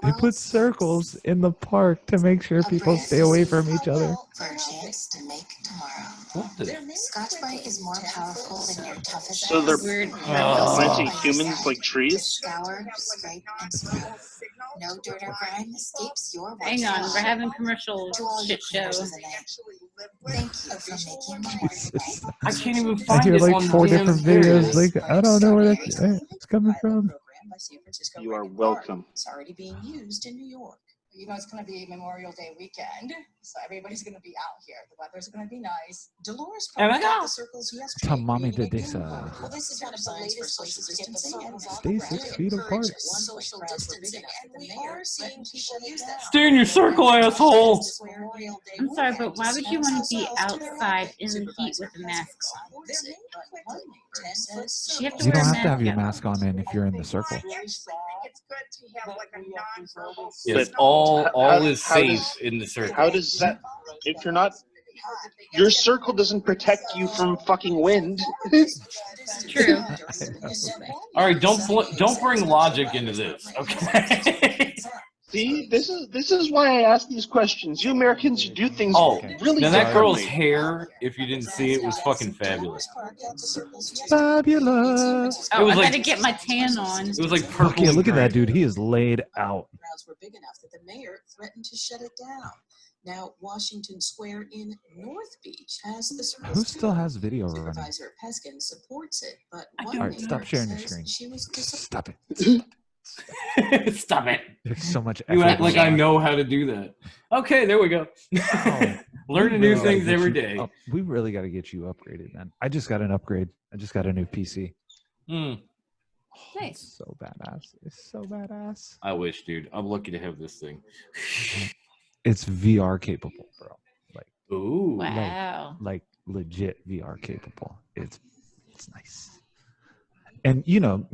They put circles in the park to make sure people stay away from each other. For a chance to make tomorrow. What the? Scotch-Brite is more powerful than your toughest. So they're planting humans like trees? Scour, scrape, and scrub. No dirt or grime escapes your watch. Hang on, we're having commercial shit show. Thank you for making my right. I can't even I find hear it like on 4 different videos. videos. Like, I don't know where it's coming from. You are welcome. It's already being used in New York. You know, it's going to be Memorial Day weekend, so everybody's going to be out here. The weather's going to be nice. Dolores There we probably got go. the circles yesterday. Tell mommy creating that a this, new one. Well, this is one of the latest places to get the circles on Stay the 6 ground. feet apart. Encourage social distancing, and we are seeing people use them. Stay in your circle, asshole. I'm sorry, but why would you want to be outside in the heat with a mask on? You have to You wear don't a have to have your mask mask on in if you're in the circle. Yes, But all is how safe does- in the circle. How does that, if you're not, your circle doesn't protect you from fucking wind. True. All right, don't bring logic into this, okay? See, this is why I ask these questions. You Americans, you do things really now that girl's differently. hair, if you didn't see it, was fucking fabulous. Fabulous. Oh, It was I like- gotta get my tan on. It was like purple. Okay, and look at that green. dude. He is laid out. Crowds were big enough that the mayor threatened to shut it down. Now, Washington Square in North Beach has the circles Who still too. has video running? Supervisor Peskin supports it, but I one don't All right, stop neighbor sharing your says screen. she was Stop it. Stop it. There's so much You act effort like going I on. know how to do that. Okay, there we go. Learning new Really gotta things get every you day. up- we really got to get you upgraded, man. I just got an upgrade. I just got a new PC. Hmm. Oh, Nice. It's so badass. It's so badass. I wish, dude. I'm lucky to have this thing. It's VR capable, bro. Ooh. Wow. Like legit VR capable. It's nice. And you know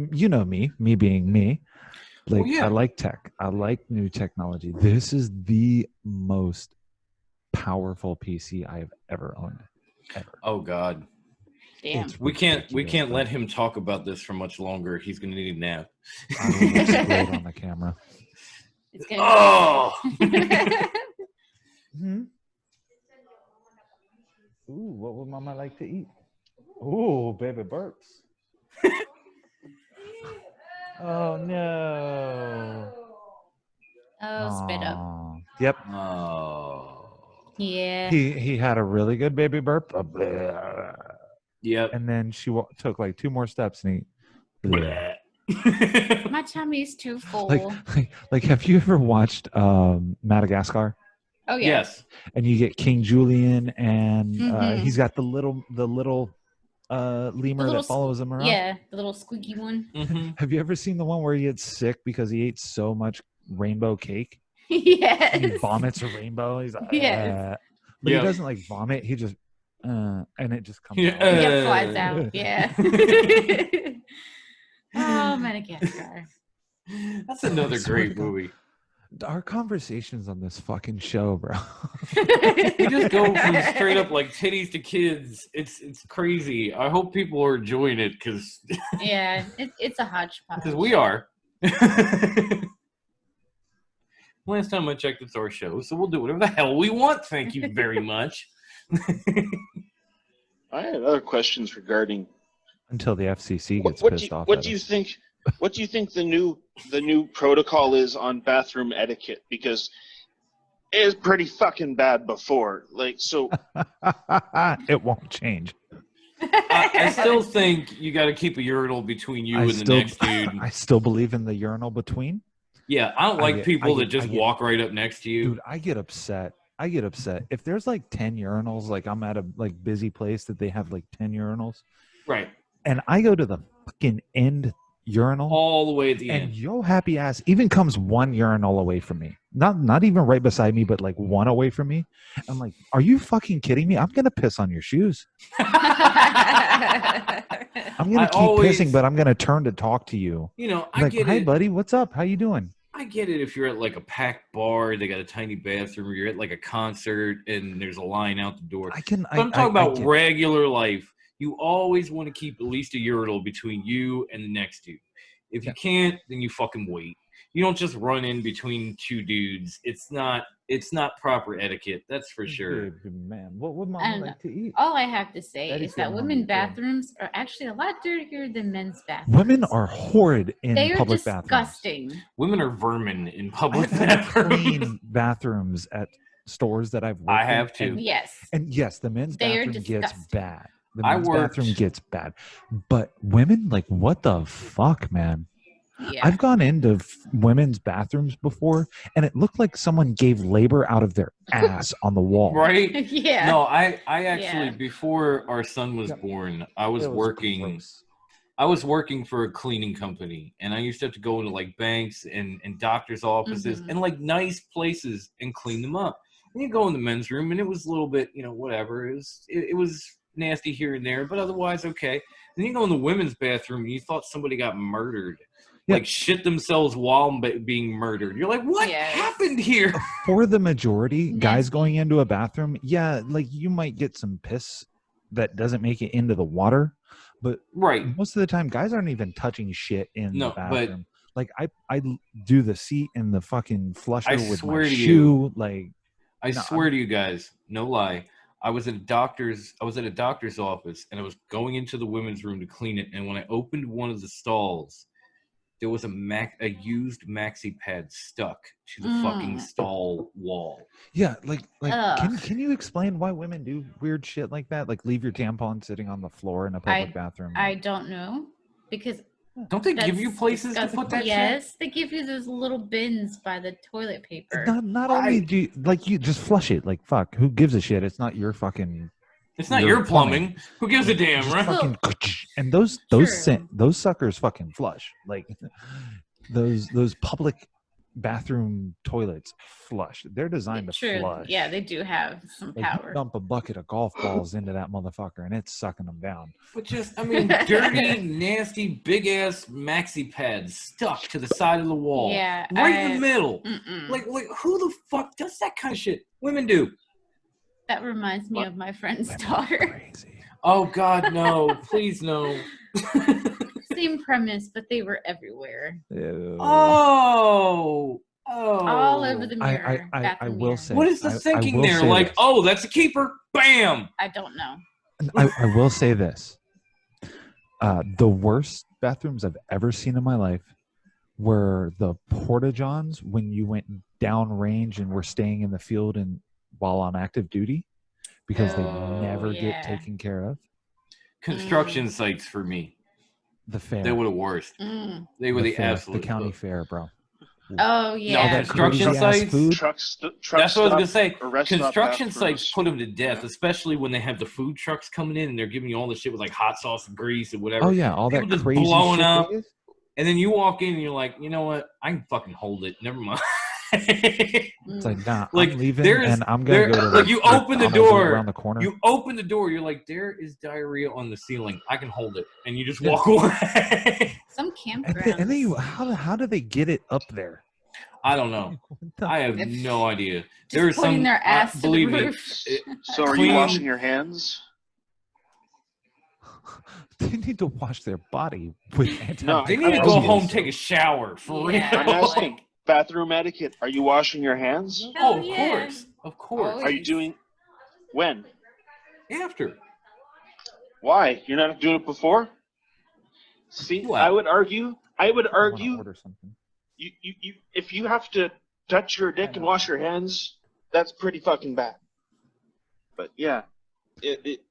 me being me. Like yeah. I like tech. I like new technology. This is the most powerful PC I've ever owned. Ever. Oh God. Damn. It's We can't ridiculous, let him talk about this for much longer. He's gonna need a nap. I will explode on the camera. It's gonna Oh. Hmm? Ooh, what would mama like to eat? Ooh, baby burps. Oh no. Oh, spit up. Aw. Yep. Oh. Yeah. He had a really good baby burp. Yep. And then she took like 2 more steps and he My tummy's too full. like have you ever watched Madagascar? Oh yeah. Yes. And you get King Julian and Mhm. he's got the little lemur little that follows him around. Yeah, the little squeaky one. Mm-hmm. Have you ever seen the one where he gets sick because he ate so much rainbow cake? Yes. And he vomits a rainbow. He's like, Yes. but Yep. he doesn't like vomit. He just, and it just comes Yeah. out. Yeah, flies out. Yeah. Oh, Madagascar. That's another swear to great God. movie. Our conversations on this fucking show, bro. We just go from straight up like titties to kids. It's crazy. I hope people are enjoying it because Yeah, it's a hodgepodge. we are. Last time I checked, it's our show, so we'll do whatever the hell we want. Thank you very much. I had other questions regarding Until the FCC gets what pissed off. what at do you us. think? What do you think the new protocol is on bathroom etiquette? Because it was pretty fucking bad before. Like so, It won't change. I still think you got to keep a urinal between you and the next dude. I still believe in the urinal between. Yeah, I don't like people that just walk right up next to you. Dude, I get upset. If there's like 10 urinals, like I'm at a like busy place that they have like 10 urinals. Right. And I go to the fucking end urinal all the way at the and end. Yo happy ass even comes one urinal away from me. Not even right beside me, but like one away from me. I'm like, are you fucking kidding me? I'm gonna piss on your shoes. I'm gonna keep pissing, but I'm gonna turn to talk to you. You know, I get Hi, buddy. What's up? How you doing? I get it if you're at like a packed bar, they got a tiny bathroom, or you're at like a concert and there's a line out the door. I'm talking about regular life. You always want to keep at least a urinal between you and the next dude. If you can't, then you fucking wait. You don't just run in between two dudes. It's not proper etiquette. That's for sure. Man, what would mom like to eat? All I have to say is that women's bathrooms are actually a lot dirtier than men's bathrooms. Women are horrid in public bathrooms. They are disgusting. Women are vermin in public bathrooms. Clean bathrooms at stores that I've worked I have too. And yes, the men's bathroom gets bad. The men's bathroom gets bad. But women, like, what the fuck, man? Yeah. I've gone into women's bathrooms before, and it looked like someone gave labor out of their ass on the wall. Right? Yeah. No, I actually, before our son was born, I was working. I was working for a cleaning company, and I used to have to go into like banks and doctors' offices and like nice places and clean them up. And you go in the men's room, and it was a little bit, whatever. It was nasty here and there, but otherwise okay. Then you go in the women's bathroom, and you thought somebody got murdered. Like shit themselves while being murdered. You're like, what happened here? For the majority, guys going into a bathroom, like you might get some piss that doesn't make it into the water, but most of the time, guys aren't even touching shit in the bathroom. Like I do the seat and the fucking flusher with my shoe. Like I swear to you guys, no lie. I was at a doctor's office, and I was going into the women's room to clean it. And when I opened one of the stalls, there was a used maxi pad stuck to the fucking stall wall. Yeah, like can you explain why women do weird shit like that? Like leave your tampon sitting on the floor in a public bathroom? I don't know, because don't they give you places to put that shit? Yes, they give you those little bins by the toilet paper. Not only do you just flush it. Like fuck, who gives a shit? It's not your fucking. It's not your plumbing. Who gives a damn, right? Fucking, and those suckers fucking flush. Like those public bathroom toilets flush. They're designed to flush. Yeah, they do have some power. You dump a bucket of golf balls into that motherfucker, and it's sucking them down. But dirty, nasty, big ass maxi pads stuck to the side of the wall. Yeah, in the middle. Like who the fuck does that kind of shit? Women do. That reminds me of my friend's daughter. Crazy. Oh God, no! Please no. Same premise, but they were everywhere. Ew. All over the mirror. I will say. What is the thinking there? Like, oh, that's a keeper. Bam. I don't know. I will say this. The worst bathrooms I've ever seen in my life were the porta-johns when you went downrange and were staying in the field and while on active duty, because they never get taken care of. Construction sites for me. The fair. They were the worst. They were the absolute. The county fair, bro. Oh yeah. No, construction sites. Food. Trucks. That's what I was gonna say. Construction sites put them to death, especially when they have the food trucks coming in and they're giving you all the shit with like hot sauce and grease and whatever. Oh yeah, all that just crazy blowing shit up. And then you walk in and you're like, you know what? I can fucking hold it. Never mind. It's like, nah, like, I'm leaving and I'm gonna go to like you open the door around the corner. You open the door, you're like, there is diarrhea on the ceiling. I can hold it, and you just walk away. Some campgrounds. And then how do they get it up there? I don't know. I have no idea. There's some their ass to believe the me. roof. So are you washing your hands? They need to wash their body with antibiotics. No, they need to go home, take a shower for real. I'm asking. Bathroom etiquette. Are you washing your hands? Oh, of course. Are you doing? When? After. Why? You're not doing it before? See, I would argue. Order something. You if you have to touch your dick and wash your hands, that's pretty fucking bad. But yeah,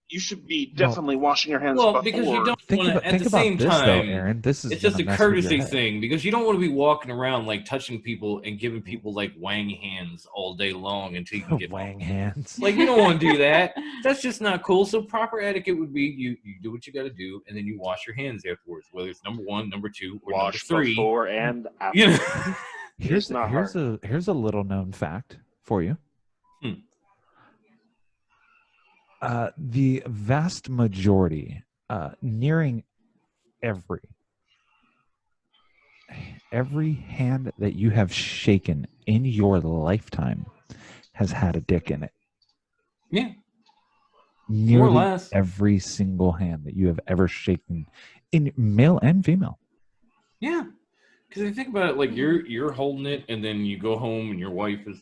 you should be definitely washing your hands before. Because you don't want to, at the same time, though, Aaron, it's just a courtesy thing, because you don't want to be walking around like touching people and giving people like wang hands all day long until you can get wang hands. Like, you don't want to do that. That's just not cool. So proper etiquette would be you do what you got to do, and then you wash your hands afterwards, whether it's number 1, number 2, or wash number 3. Before and after. You know? Here's a little known fact for you. The vast majority, nearing every hand that you have shaken in your lifetime has had a dick in it. Yeah. Nearly more or less. Every single hand that you have ever shaken, in male and female. Yeah. Because if you think about it, like you're holding it, and then you go home, and your wife is,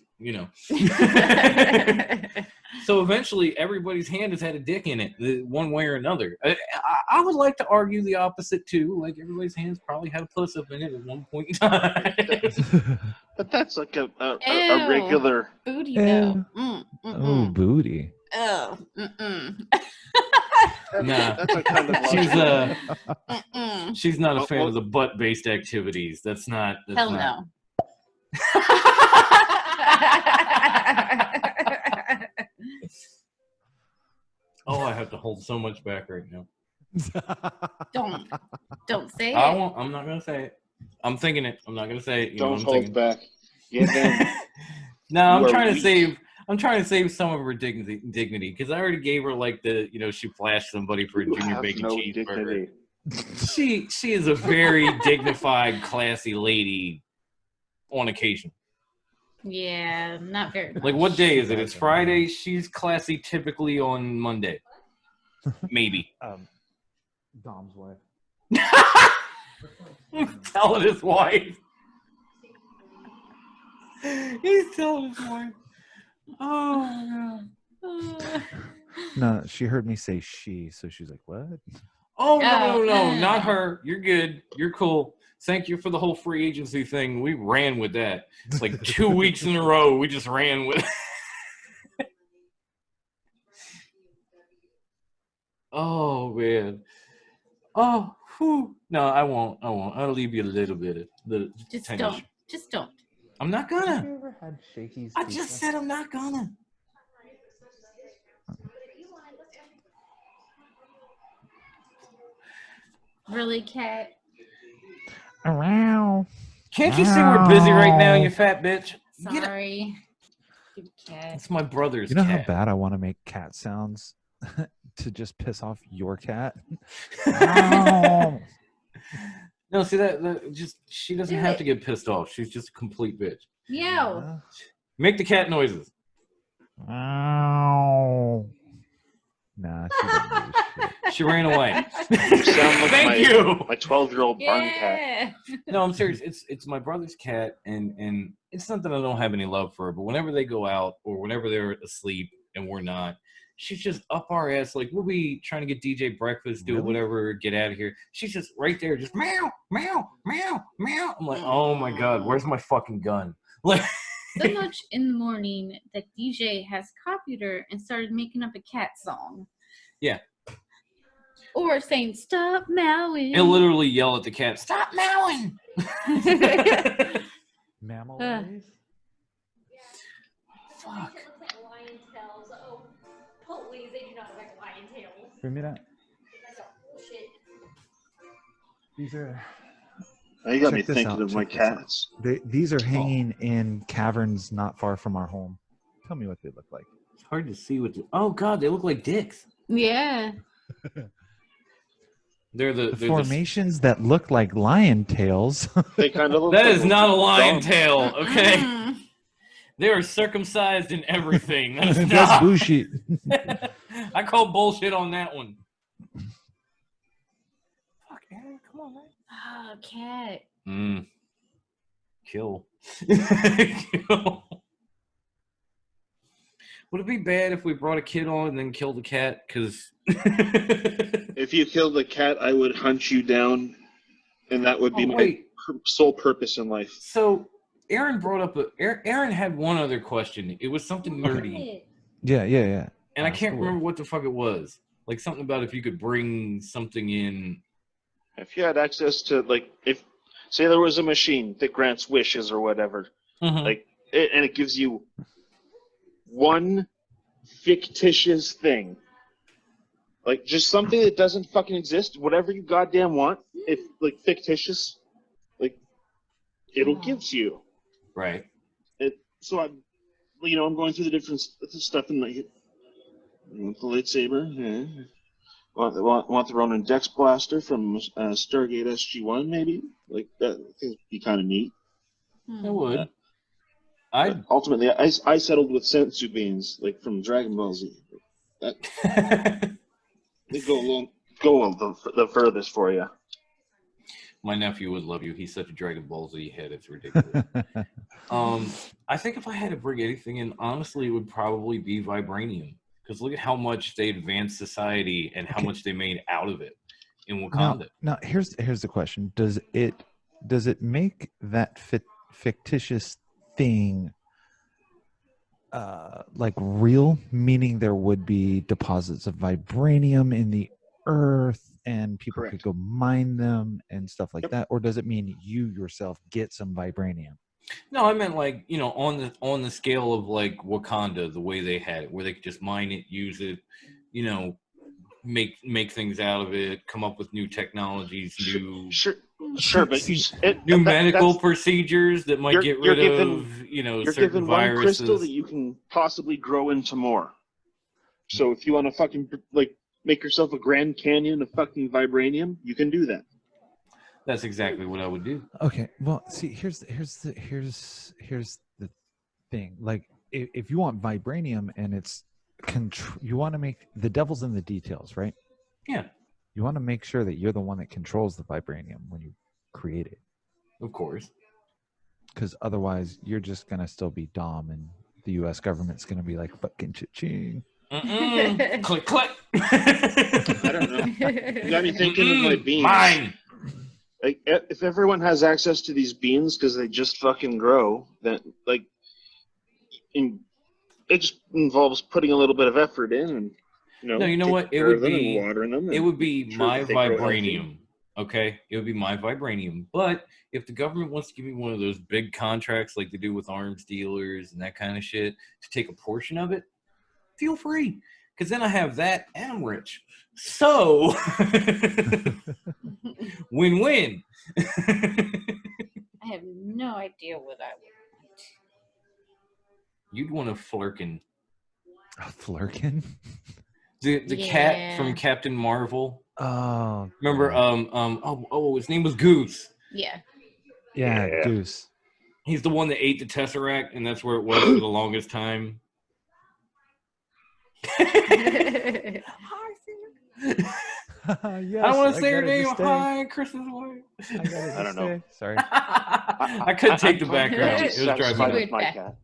So eventually, everybody's hand has had a dick in it, one way or another. I would like to argue the opposite too. Like, everybody's hands probably had a puss up in it at one point in time. But that's like a regular booty, though. Oh, booty. Oh. Nah, that's a kind of she's not a fan of the butt-based activities. That's not. Hell no. Oh, I have to hold so much back right now. Don't say it. I won't. I'm not gonna say it. I'm thinking it. I'm not gonna say it. Don't hold back. No, I'm trying to save. I'm trying to save some of her dignity, because I already gave her like the, she flashed somebody for a Jr Bacon Cheeseburger. She is a very dignified, classy lady on occasion. Yeah, not very much. Like, what day is it? It's Friday. She's classy typically on Monday. Maybe. Dom's wife. He's telling his wife. He's telling his wife. Oh, God. No, she heard me say she, so she's like, what? Oh, no, not her. You're good. You're cool. Thank you for the whole free agency thing. We ran with that. It's like 2 weeks in a row. We just ran with it. Oh, man. Oh, whew. No, I won't. I'll leave you a little bit. Just don't. Just don't. I'm not gonna. Have you ever had Shakey's I just said I'm not gonna. Really, Cat? Around. Can't you see we're busy right now, you fat bitch? Sorry. Cat. It's my brother's You know cat. how bad I want to make cat sounds to just piss off your cat? No, see that just she doesn't have to get pissed off. She's just a complete bitch. Yo. Make the cat noises. Nah, she didn't do shit. She ran away. You sound like Thank you. My 12-year-old barn cat. No, I'm serious. It's my brother's cat, and it's not that I don't have any love for her, but whenever they go out or whenever they're asleep and we're not, she's just up our ass. Like, we'll be trying to get DJ breakfast, do whatever, get out of here. She's just right there, just meow, meow, meow, meow. I'm like, oh my God, where's my fucking gun? Like, so much in the morning that DJ has copied her and started making up a cat song. Yeah. Or saying, stop meowing. And literally yell at the cat, stop meowing. Mammal ways? Fuck. Lion tails. Oh, please, they do not look like lion tails. Bring me that. That's bullshit. These are... Now you got Check me this thinking out, of my check this out. cats. These are hanging in caverns not far from our home. Tell me what they look like. It's hard to see what. Oh God, they look like dicks. Yeah. They're formations that look like lion tails. They kind of look. That like is not a lion dogs. tail, okay? They are circumcised in everything. That is That's not. bullshit. I call bullshit on that one. Fuck, Aaron, come on, man. Oh, cat. Kill. Kill. Would it be bad if we brought a kid on and then killed the cat? Because if you killed the cat, I would hunt you down, and that would be my sole purpose in life. So Aaron brought up Aaron had one other question. It was something nerdy. Yeah. And I can't remember what the fuck it was. Like something about if you could bring something in. If you had access to, like, if say there was a machine that grants wishes or whatever, like, and it gives you one fictitious thing, like just something that doesn't fucking exist, whatever you goddamn want, if like fictitious, like it'll give to you. Right. So I'm going through the different stuff and like, want the lightsaber? Yeah. Want the Ronin Dex Blaster from Stargate SG-1, maybe? Like, that would be kind of neat. It would. Ultimately, I settled with sensu beans, like from Dragon Ball Z. They go the furthest for you. My nephew would love you. He's such a Dragon Ball Z head. It's ridiculous. I think if I had to bring anything in, honestly, it would probably be vibranium. Because look at how much they advanced society and how much they made out of it in Wakanda. Now here's the question: Does it make that fictitious thing like real? Meaning there would be deposits of vibranium in the earth, and people could go mine them and stuff like that, or does it mean you yourself get some vibranium? No, I meant like, on the scale of like Wakanda, the way they had it, where they could just mine it, use it, make things out of it, come up with new technologies, new medical procedures that might get rid of, you're certain given viruses. One crystal that you can possibly grow into more. So if you want to fucking like make yourself a Grand Canyon of fucking vibranium, you can do that. That's exactly what I would do. Okay, well, see, here's the thing. Like, if you want vibranium and it's you want to make the devil's in the details, right? Yeah. You want to make sure that you're the one that controls the vibranium when you create it. Of course. Because otherwise, you're just gonna still be Dom, and the U.S. government's gonna be like fucking cha-ching. Click, click. I don't know. You got me thinking of my beans. Mine. Like, if everyone has access to these beans because they just fucking grow, then like, it just involves putting a little bit of effort in, and No, you know what? It would be watering them. It would be my vibranium. Okay, it would be my vibranium. But if the government wants to give me one of those big contracts like they do with arms dealers and that kind of shit to take a portion of it, feel free. Because then I have that and I'm rich. So, win-win. I have no idea what I would want. You'd want a Flurkin. A Flurkin? The cat from Captain Marvel. Oh. Remember, his name was Goose. Yeah, Goose. He's the one that ate the Tesseract, and that's where it was for the longest time. Yes, I don't want to say her name. Hi, Christmas away. I don't know. Sorry. I couldn't take the background. It was driving me my cat.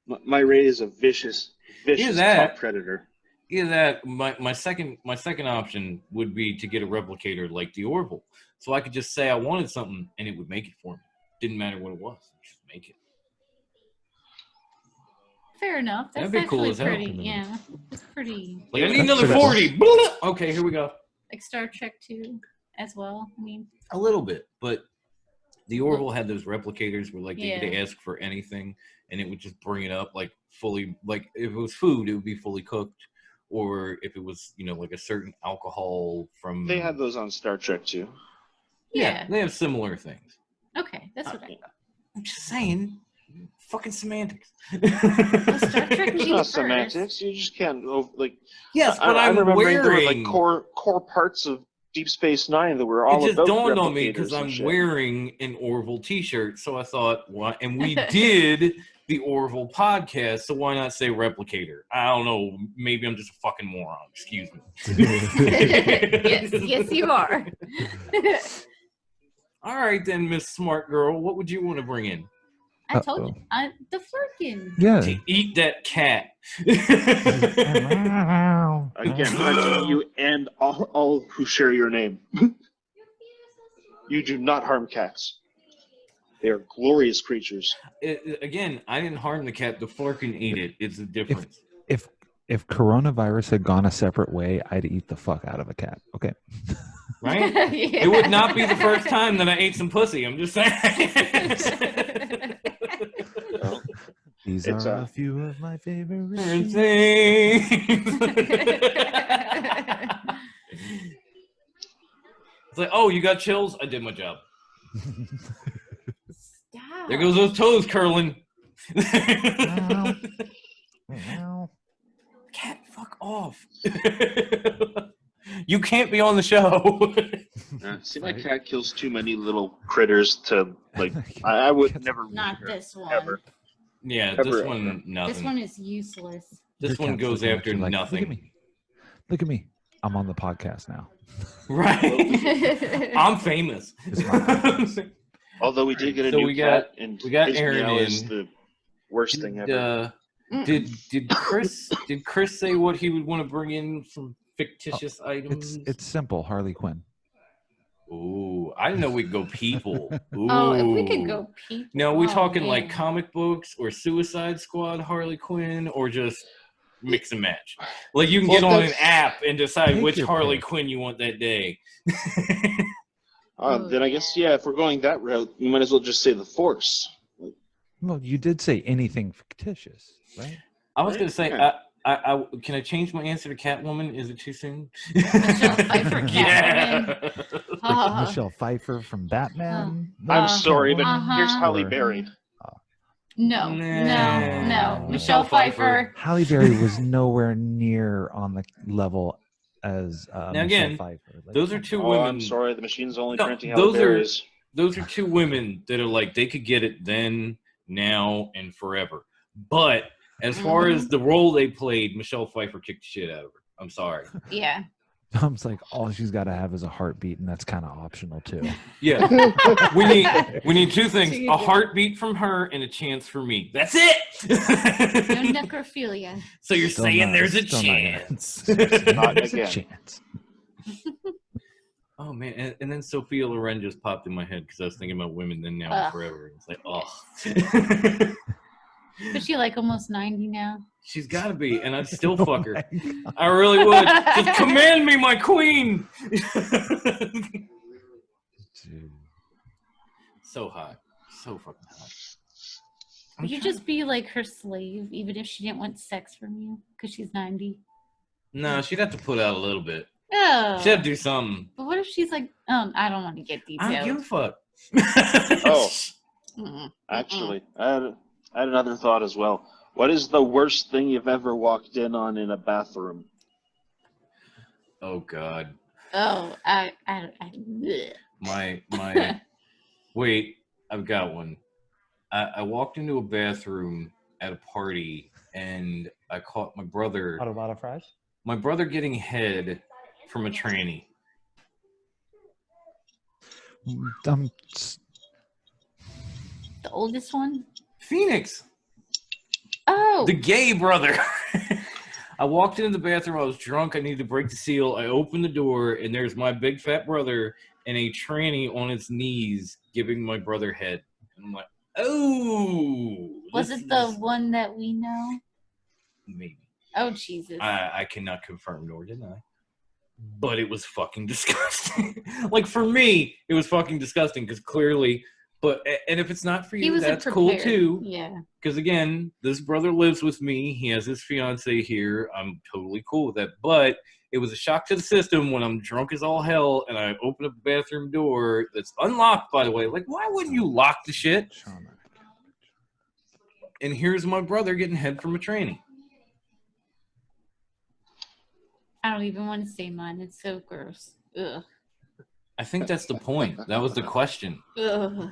My Ray is a vicious top predator. Either that, my second option would be to get a replicator like the Orville, so I could just say I wanted something and it would make it for me. Didn't matter what it was, just make it. Fair enough. That's That'd be cool as hell. pretty. Yeah, it's pretty. Like, I need another 40. Okay, here we go. Like Star Trek 2 as well. I mean, a little bit, but the Orville had those replicators where like they could ask for anything and it would just bring it up like fully. Like if it was food, it would be fully cooked, or if it was like a certain alcohol from. They had those on Star Trek too. Yeah, they have similar things. Okay, that's what I'm just saying. Fucking semantics. Star Trek it's not semantics. You just can't like. Yes, but I'm remember wearing there were like core parts of Deep Space Nine that were all about. It just dawned on me because I'm wearing an Orville T-shirt, so I thought, why? And we did the Orville podcast, so why not say replicator? I don't know. Maybe I'm just a fucking moron. Excuse me. Yes, you are. All right then, Miss Smart Girl. What would you want to bring in? I told you, the Flurkin. Yeah. To eat that cat. Again, you and all who share your name. You do not harm cats. They are glorious creatures. Again, I didn't harm the cat. The Flurkin ate it. It's a difference. If If coronavirus had gone a separate way, I'd eat the fuck out of a cat. Okay. Right? Yeah. It would not be the first time that I ate some pussy. I'm just saying. Well, These It's are a- a few of my favorite Things. things. It's like, oh, you got chills? I did my job. Stop. There goes those toes curling. Meow. Cat, fuck off. You can't be on the show. See, my cat kills too many little critters to, like, I would never Not read her, this one. ever. Yeah, Ever, this ever. one, nothing. This one is useless. This Your one cat's goes looking at after you like, nothing. Look at me. I'm on the podcast now. Right. I'm famous. It's my podcast. Although we did get a So new we cat, got- and we got his Aaron meow in. is the worst thing ever. Did Chris say what he would want to bring in from fictitious items? It's simple. Harley Quinn. Ooh, I didn't know we could go people. Ooh. Oh, if we could go people. Now, we talking man. like comic books or Suicide Squad Harley Quinn or just mix and match? Like you can get on an app and decide Pick which your Harley pick. Quinn you want that day. Then I guess, yeah, if we're going that route, you might as well just say the Force. Well, you did say anything fictitious, right? I was going to say, Yeah. I can I change my answer to Catwoman? Is it too soon? Michelle Pfeiffer Catwoman. Like Michelle Pfeiffer from Batman. I'm sorry, but Uh-huh. here's Halle Berry. No. No. Michelle Pfeiffer. Halle Berry was nowhere near on the level as Michelle again, Pfeiffer. Like, those are two Oh, women. I'm sorry, the machine's only No, printing Halle those are- Berry's. Those are two women that are like they could get it then, now, and forever. But as far as the role they played, Michelle Pfeiffer kicked the shit out of her. I'm sorry. Yeah. Tom's like, all she's got to have is a heartbeat, and that's kind of optional too. Yeah, we need two things: a heartbeat from her and a chance for me. That's it. No necrophilia. So you're Still saying not- there's a still not gonna- chance? Not There's a again. chance. Oh man, and then Sophia Loren just popped in my head because I was thinking about women then, now, and forever. It's like, oh. Is she like almost 90 now? She's got to be, and I'd still Oh fuck her. my God. I really would. Just command me, my queen. Dude. So hot, so fucking hot. Would you just be like her slave, even if she didn't want sex from you, because she's 90? No, she'd have to put out a little bit. Oh. She'd have to do something. But what if she's like, I don't want to get I don't give a detailed. fuck. Oh, Mm-mm. actually, I had another thought as well. What is the worst thing you've ever walked in on in a bathroom? Oh God. Oh, bleh. My. Wait, I've got one. I walked into a bathroom at a party and I caught my brother. Automata fries? My brother getting head from a tranny. The oldest one? Phoenix. Oh. The gay brother. I walked into the bathroom. I was drunk. I needed to break the seal. I opened the door, and there's my big fat brother and a tranny on its knees giving my brother head. And I'm like, oh. Was it the one that we know? Maybe. Oh, Jesus. I cannot confirm nor deny. But it was fucking disgusting. Like, for me, it was fucking disgusting because clearly... And if it's not for He you, was that's cool too. Yeah. Because again, this brother lives with me. He has his fiance here. I'm totally cool with that. But it was a shock to the system when I'm drunk as all hell and I open up the bathroom door that's unlocked, by the way. Like, why wouldn't you lock the shit? And here's my brother getting head from a tranny. I don't even want to say mine. It's so gross. Ugh. I think that's the point. That was the question. Ugh.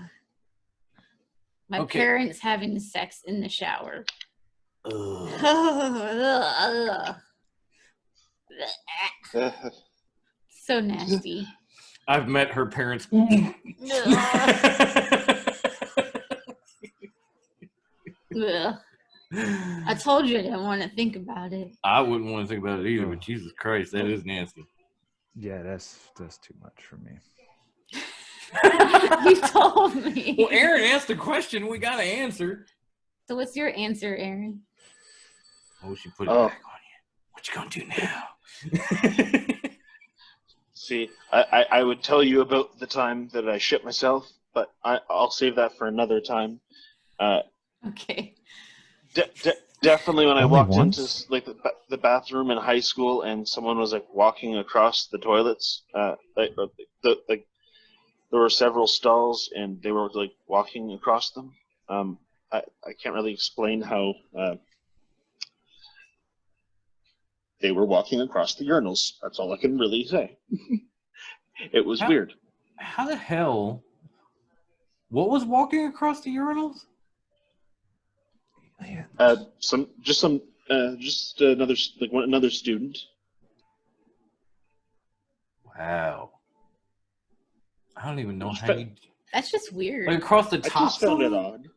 My Okay. parents having sex in the shower. Ugh. So nasty. I've met her parents. Ugh. Ugh. I told you I didn't want to think about it. I wouldn't want to think about it either, but Jesus Christ, that is nasty. Yeah, that's too much for me. You told me. Well, Aaron asked the question. We got to answer. So what's your answer, Aaron? Oh, she put it Oh. back on What you gonna do now? See, I would tell you about the time that I shit myself, but I'll save that for another time. Okay. Definitely when I Only walked once? into like the bathroom in high school and someone was like walking across the toilets, like there were several stalls and they were like walking across them. I can't really explain how they were walking across the urinals. That's all I can really say. It was weird. How the hell? What was walking across the urinals? Just another another student. Wow. I don't even know how you. That's just weird. Like across the top. I just found it odd.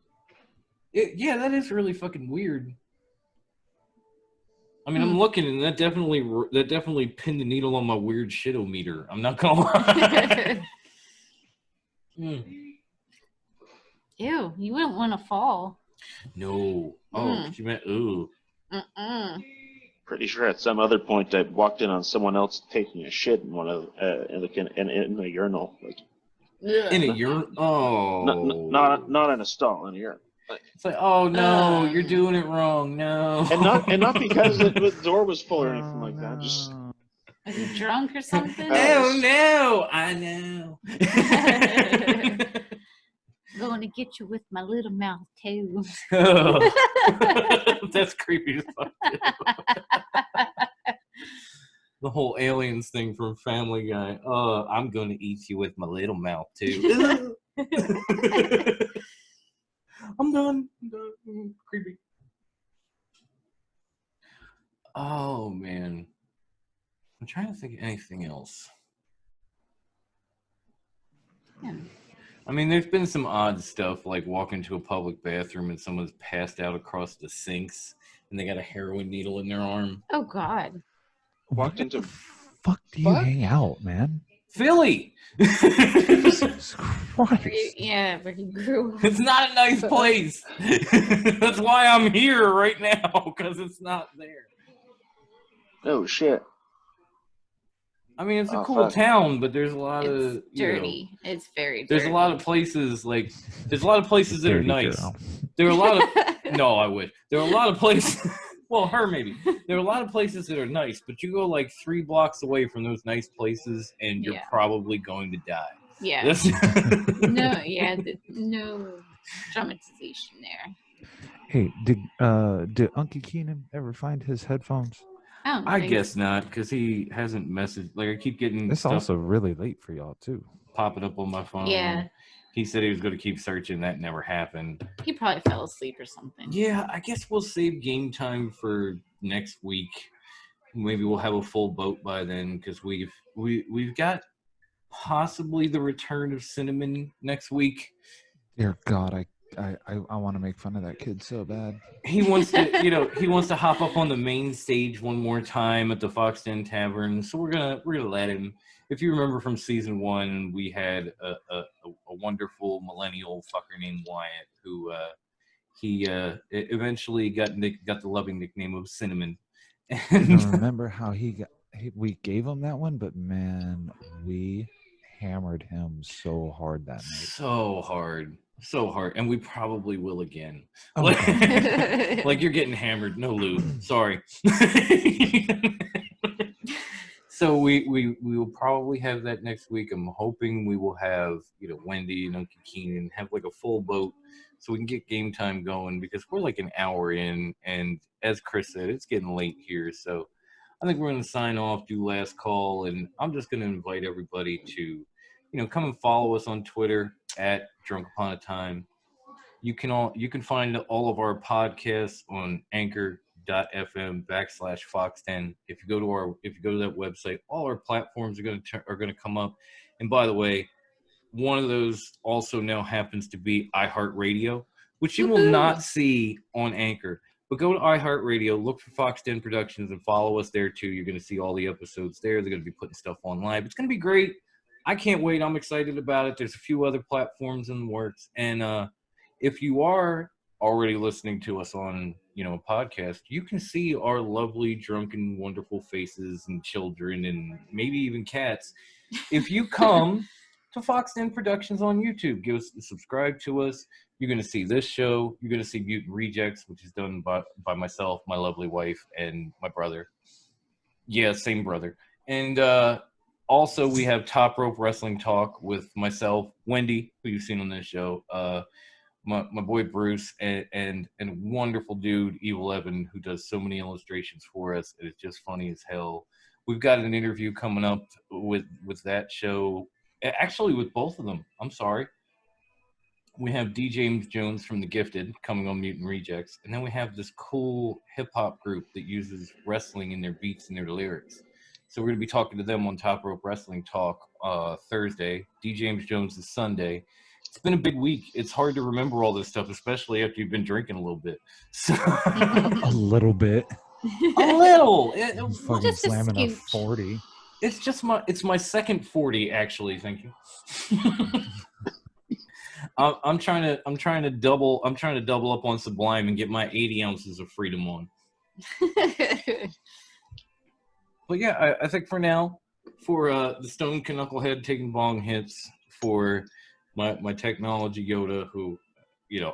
Yeah, that is really fucking weird. I mean, I'm looking, and that definitely pinned the needle on my weird shit-o-meter. I'm not gonna lie. Ew, you wouldn't want to fall. No. Oh, you meant ooh. Pretty sure at some other point I walked in on someone else taking a shit in one of in a urinal. Like, in a urinal? Oh. Not in a stall, in a urinal. It's like, oh no, you're doing it wrong. No. And not because the door was full or anything like that. Just was he drunk or something? Oh no, I know. Going to get you with my little mouth too. That's creepy as fuck. The whole aliens thing from Family Guy. I'm going to eat you with my little mouth too. I'm done. Creepy. Oh man, I'm trying to think of anything else. I mean, there's been some odd stuff, like walking to a public bathroom and someone's passed out across the sinks and they got a heroin needle in their arm. Oh God. Walked into. Fuck do you hang out, man? Philly. Jesus Christ. Yeah, where he grew up. It's not a nice place. That's why I'm here right now, because it's not there. Oh shit. I mean, it's a cool town, but there's a lot of dirty. It's very dirty. There's a lot of places there's a lot of places that are nice. Girl. There are a lot of no, I wish. There are a lot of places. Well, her maybe. There are a lot of places that are nice, but you go like 3 blocks away from those nice places, and you're probably going to die. Yeah. No dramatization there. Hey, did Uncle Keenan ever find his headphones? I guess not, because he hasn't messaged. Like I keep getting. It's also really late for y'all too. Popping up on my phone. Yeah. He said he was going to keep searching. That never happened. He probably fell asleep or something. Yeah, I guess we'll save game time for next week. Maybe we'll have a full boat by then, because we've got possibly the return of Cinnamon next week. Dear God, I want to make fun of that kid so bad. He wants to hop up on the main stage one more time at the Fox Den Tavern. So we're gonna let him. If you remember from season 1, we had a wonderful millennial fucker named Wyatt, who he eventually got the loving nickname of Cinnamon. And I don't remember how we gave him that one, but man, we hammered him so hard that night. So hard, and we probably will again. Okay. Like you're getting hammered. No lube. Sorry. So we will probably have that next week. I'm hoping we will have Wendy and Uncle Keenan have like a full boat, so we can get game time going, because we're like an hour in, and as Chris said, it's getting late here. So I think we're going to sign off, do last call, and I'm just going to invite everybody to come and follow us on Twitter at Drunk Upon a Time. You can find all of our podcasts on anchor.fm/Fox10. If you go to that website, all our platforms are going to come up. And by the way, one of those also now happens to be iHeartRadio, which you will not see on Anchor. But go to iHeartRadio, look for Fox Den Productions, and follow us there too. You're going to see all the episodes there. They're going to be putting stuff on live. It's going to be great. I can't wait. I'm excited about it. There's a few other platforms in the works. And if you are already listening to us on, a podcast, you can see our lovely, drunken, wonderful faces and children and maybe even cats. If you come to Fox Den Productions on YouTube, subscribe to us. You're going to see this show. You're going to see Mutant Rejects, which is done by myself, my lovely wife, and my brother. Yeah, same brother. And also we have Top Rope Wrestling Talk with myself, Wendy, who you've seen on this show, my boy Bruce, and wonderful dude Evil Evan, who does so many illustrations for us. It's just funny as hell. We've got an interview coming up with that show, actually with both of them. I'm sorry. We have D. James Jones from The Gifted coming on Mutant Rejects, and then we have this cool hip hop group that uses wrestling in their beats and their lyrics. So we're going to be talking to them on Top Rope Wrestling Talk Thursday. D. James Jones is Sunday. It's been a big week. It's hard to remember all this stuff, especially after you've been drinking a little bit. So a little bit. A little. Fucking just slamming a scooch. 40. It's my second 40, actually. Thank you. I'm trying to double up on Sublime and get my 80 ounces of freedom on. But yeah, I think for now, for the Stone Knucklehead taking bong hits, for my technology Yoda, who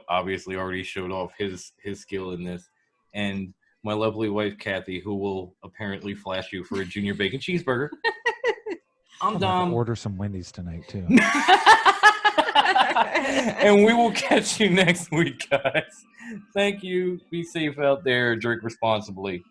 obviously already showed off his skill in this, and my lovely wife Kathy, who will apparently flash you for a Jr Bacon Cheeseburger. I'm Dom. Order some Wendy's tonight too. And we will catch you next week, guys. Thank you. Be safe out there. Drink responsibly.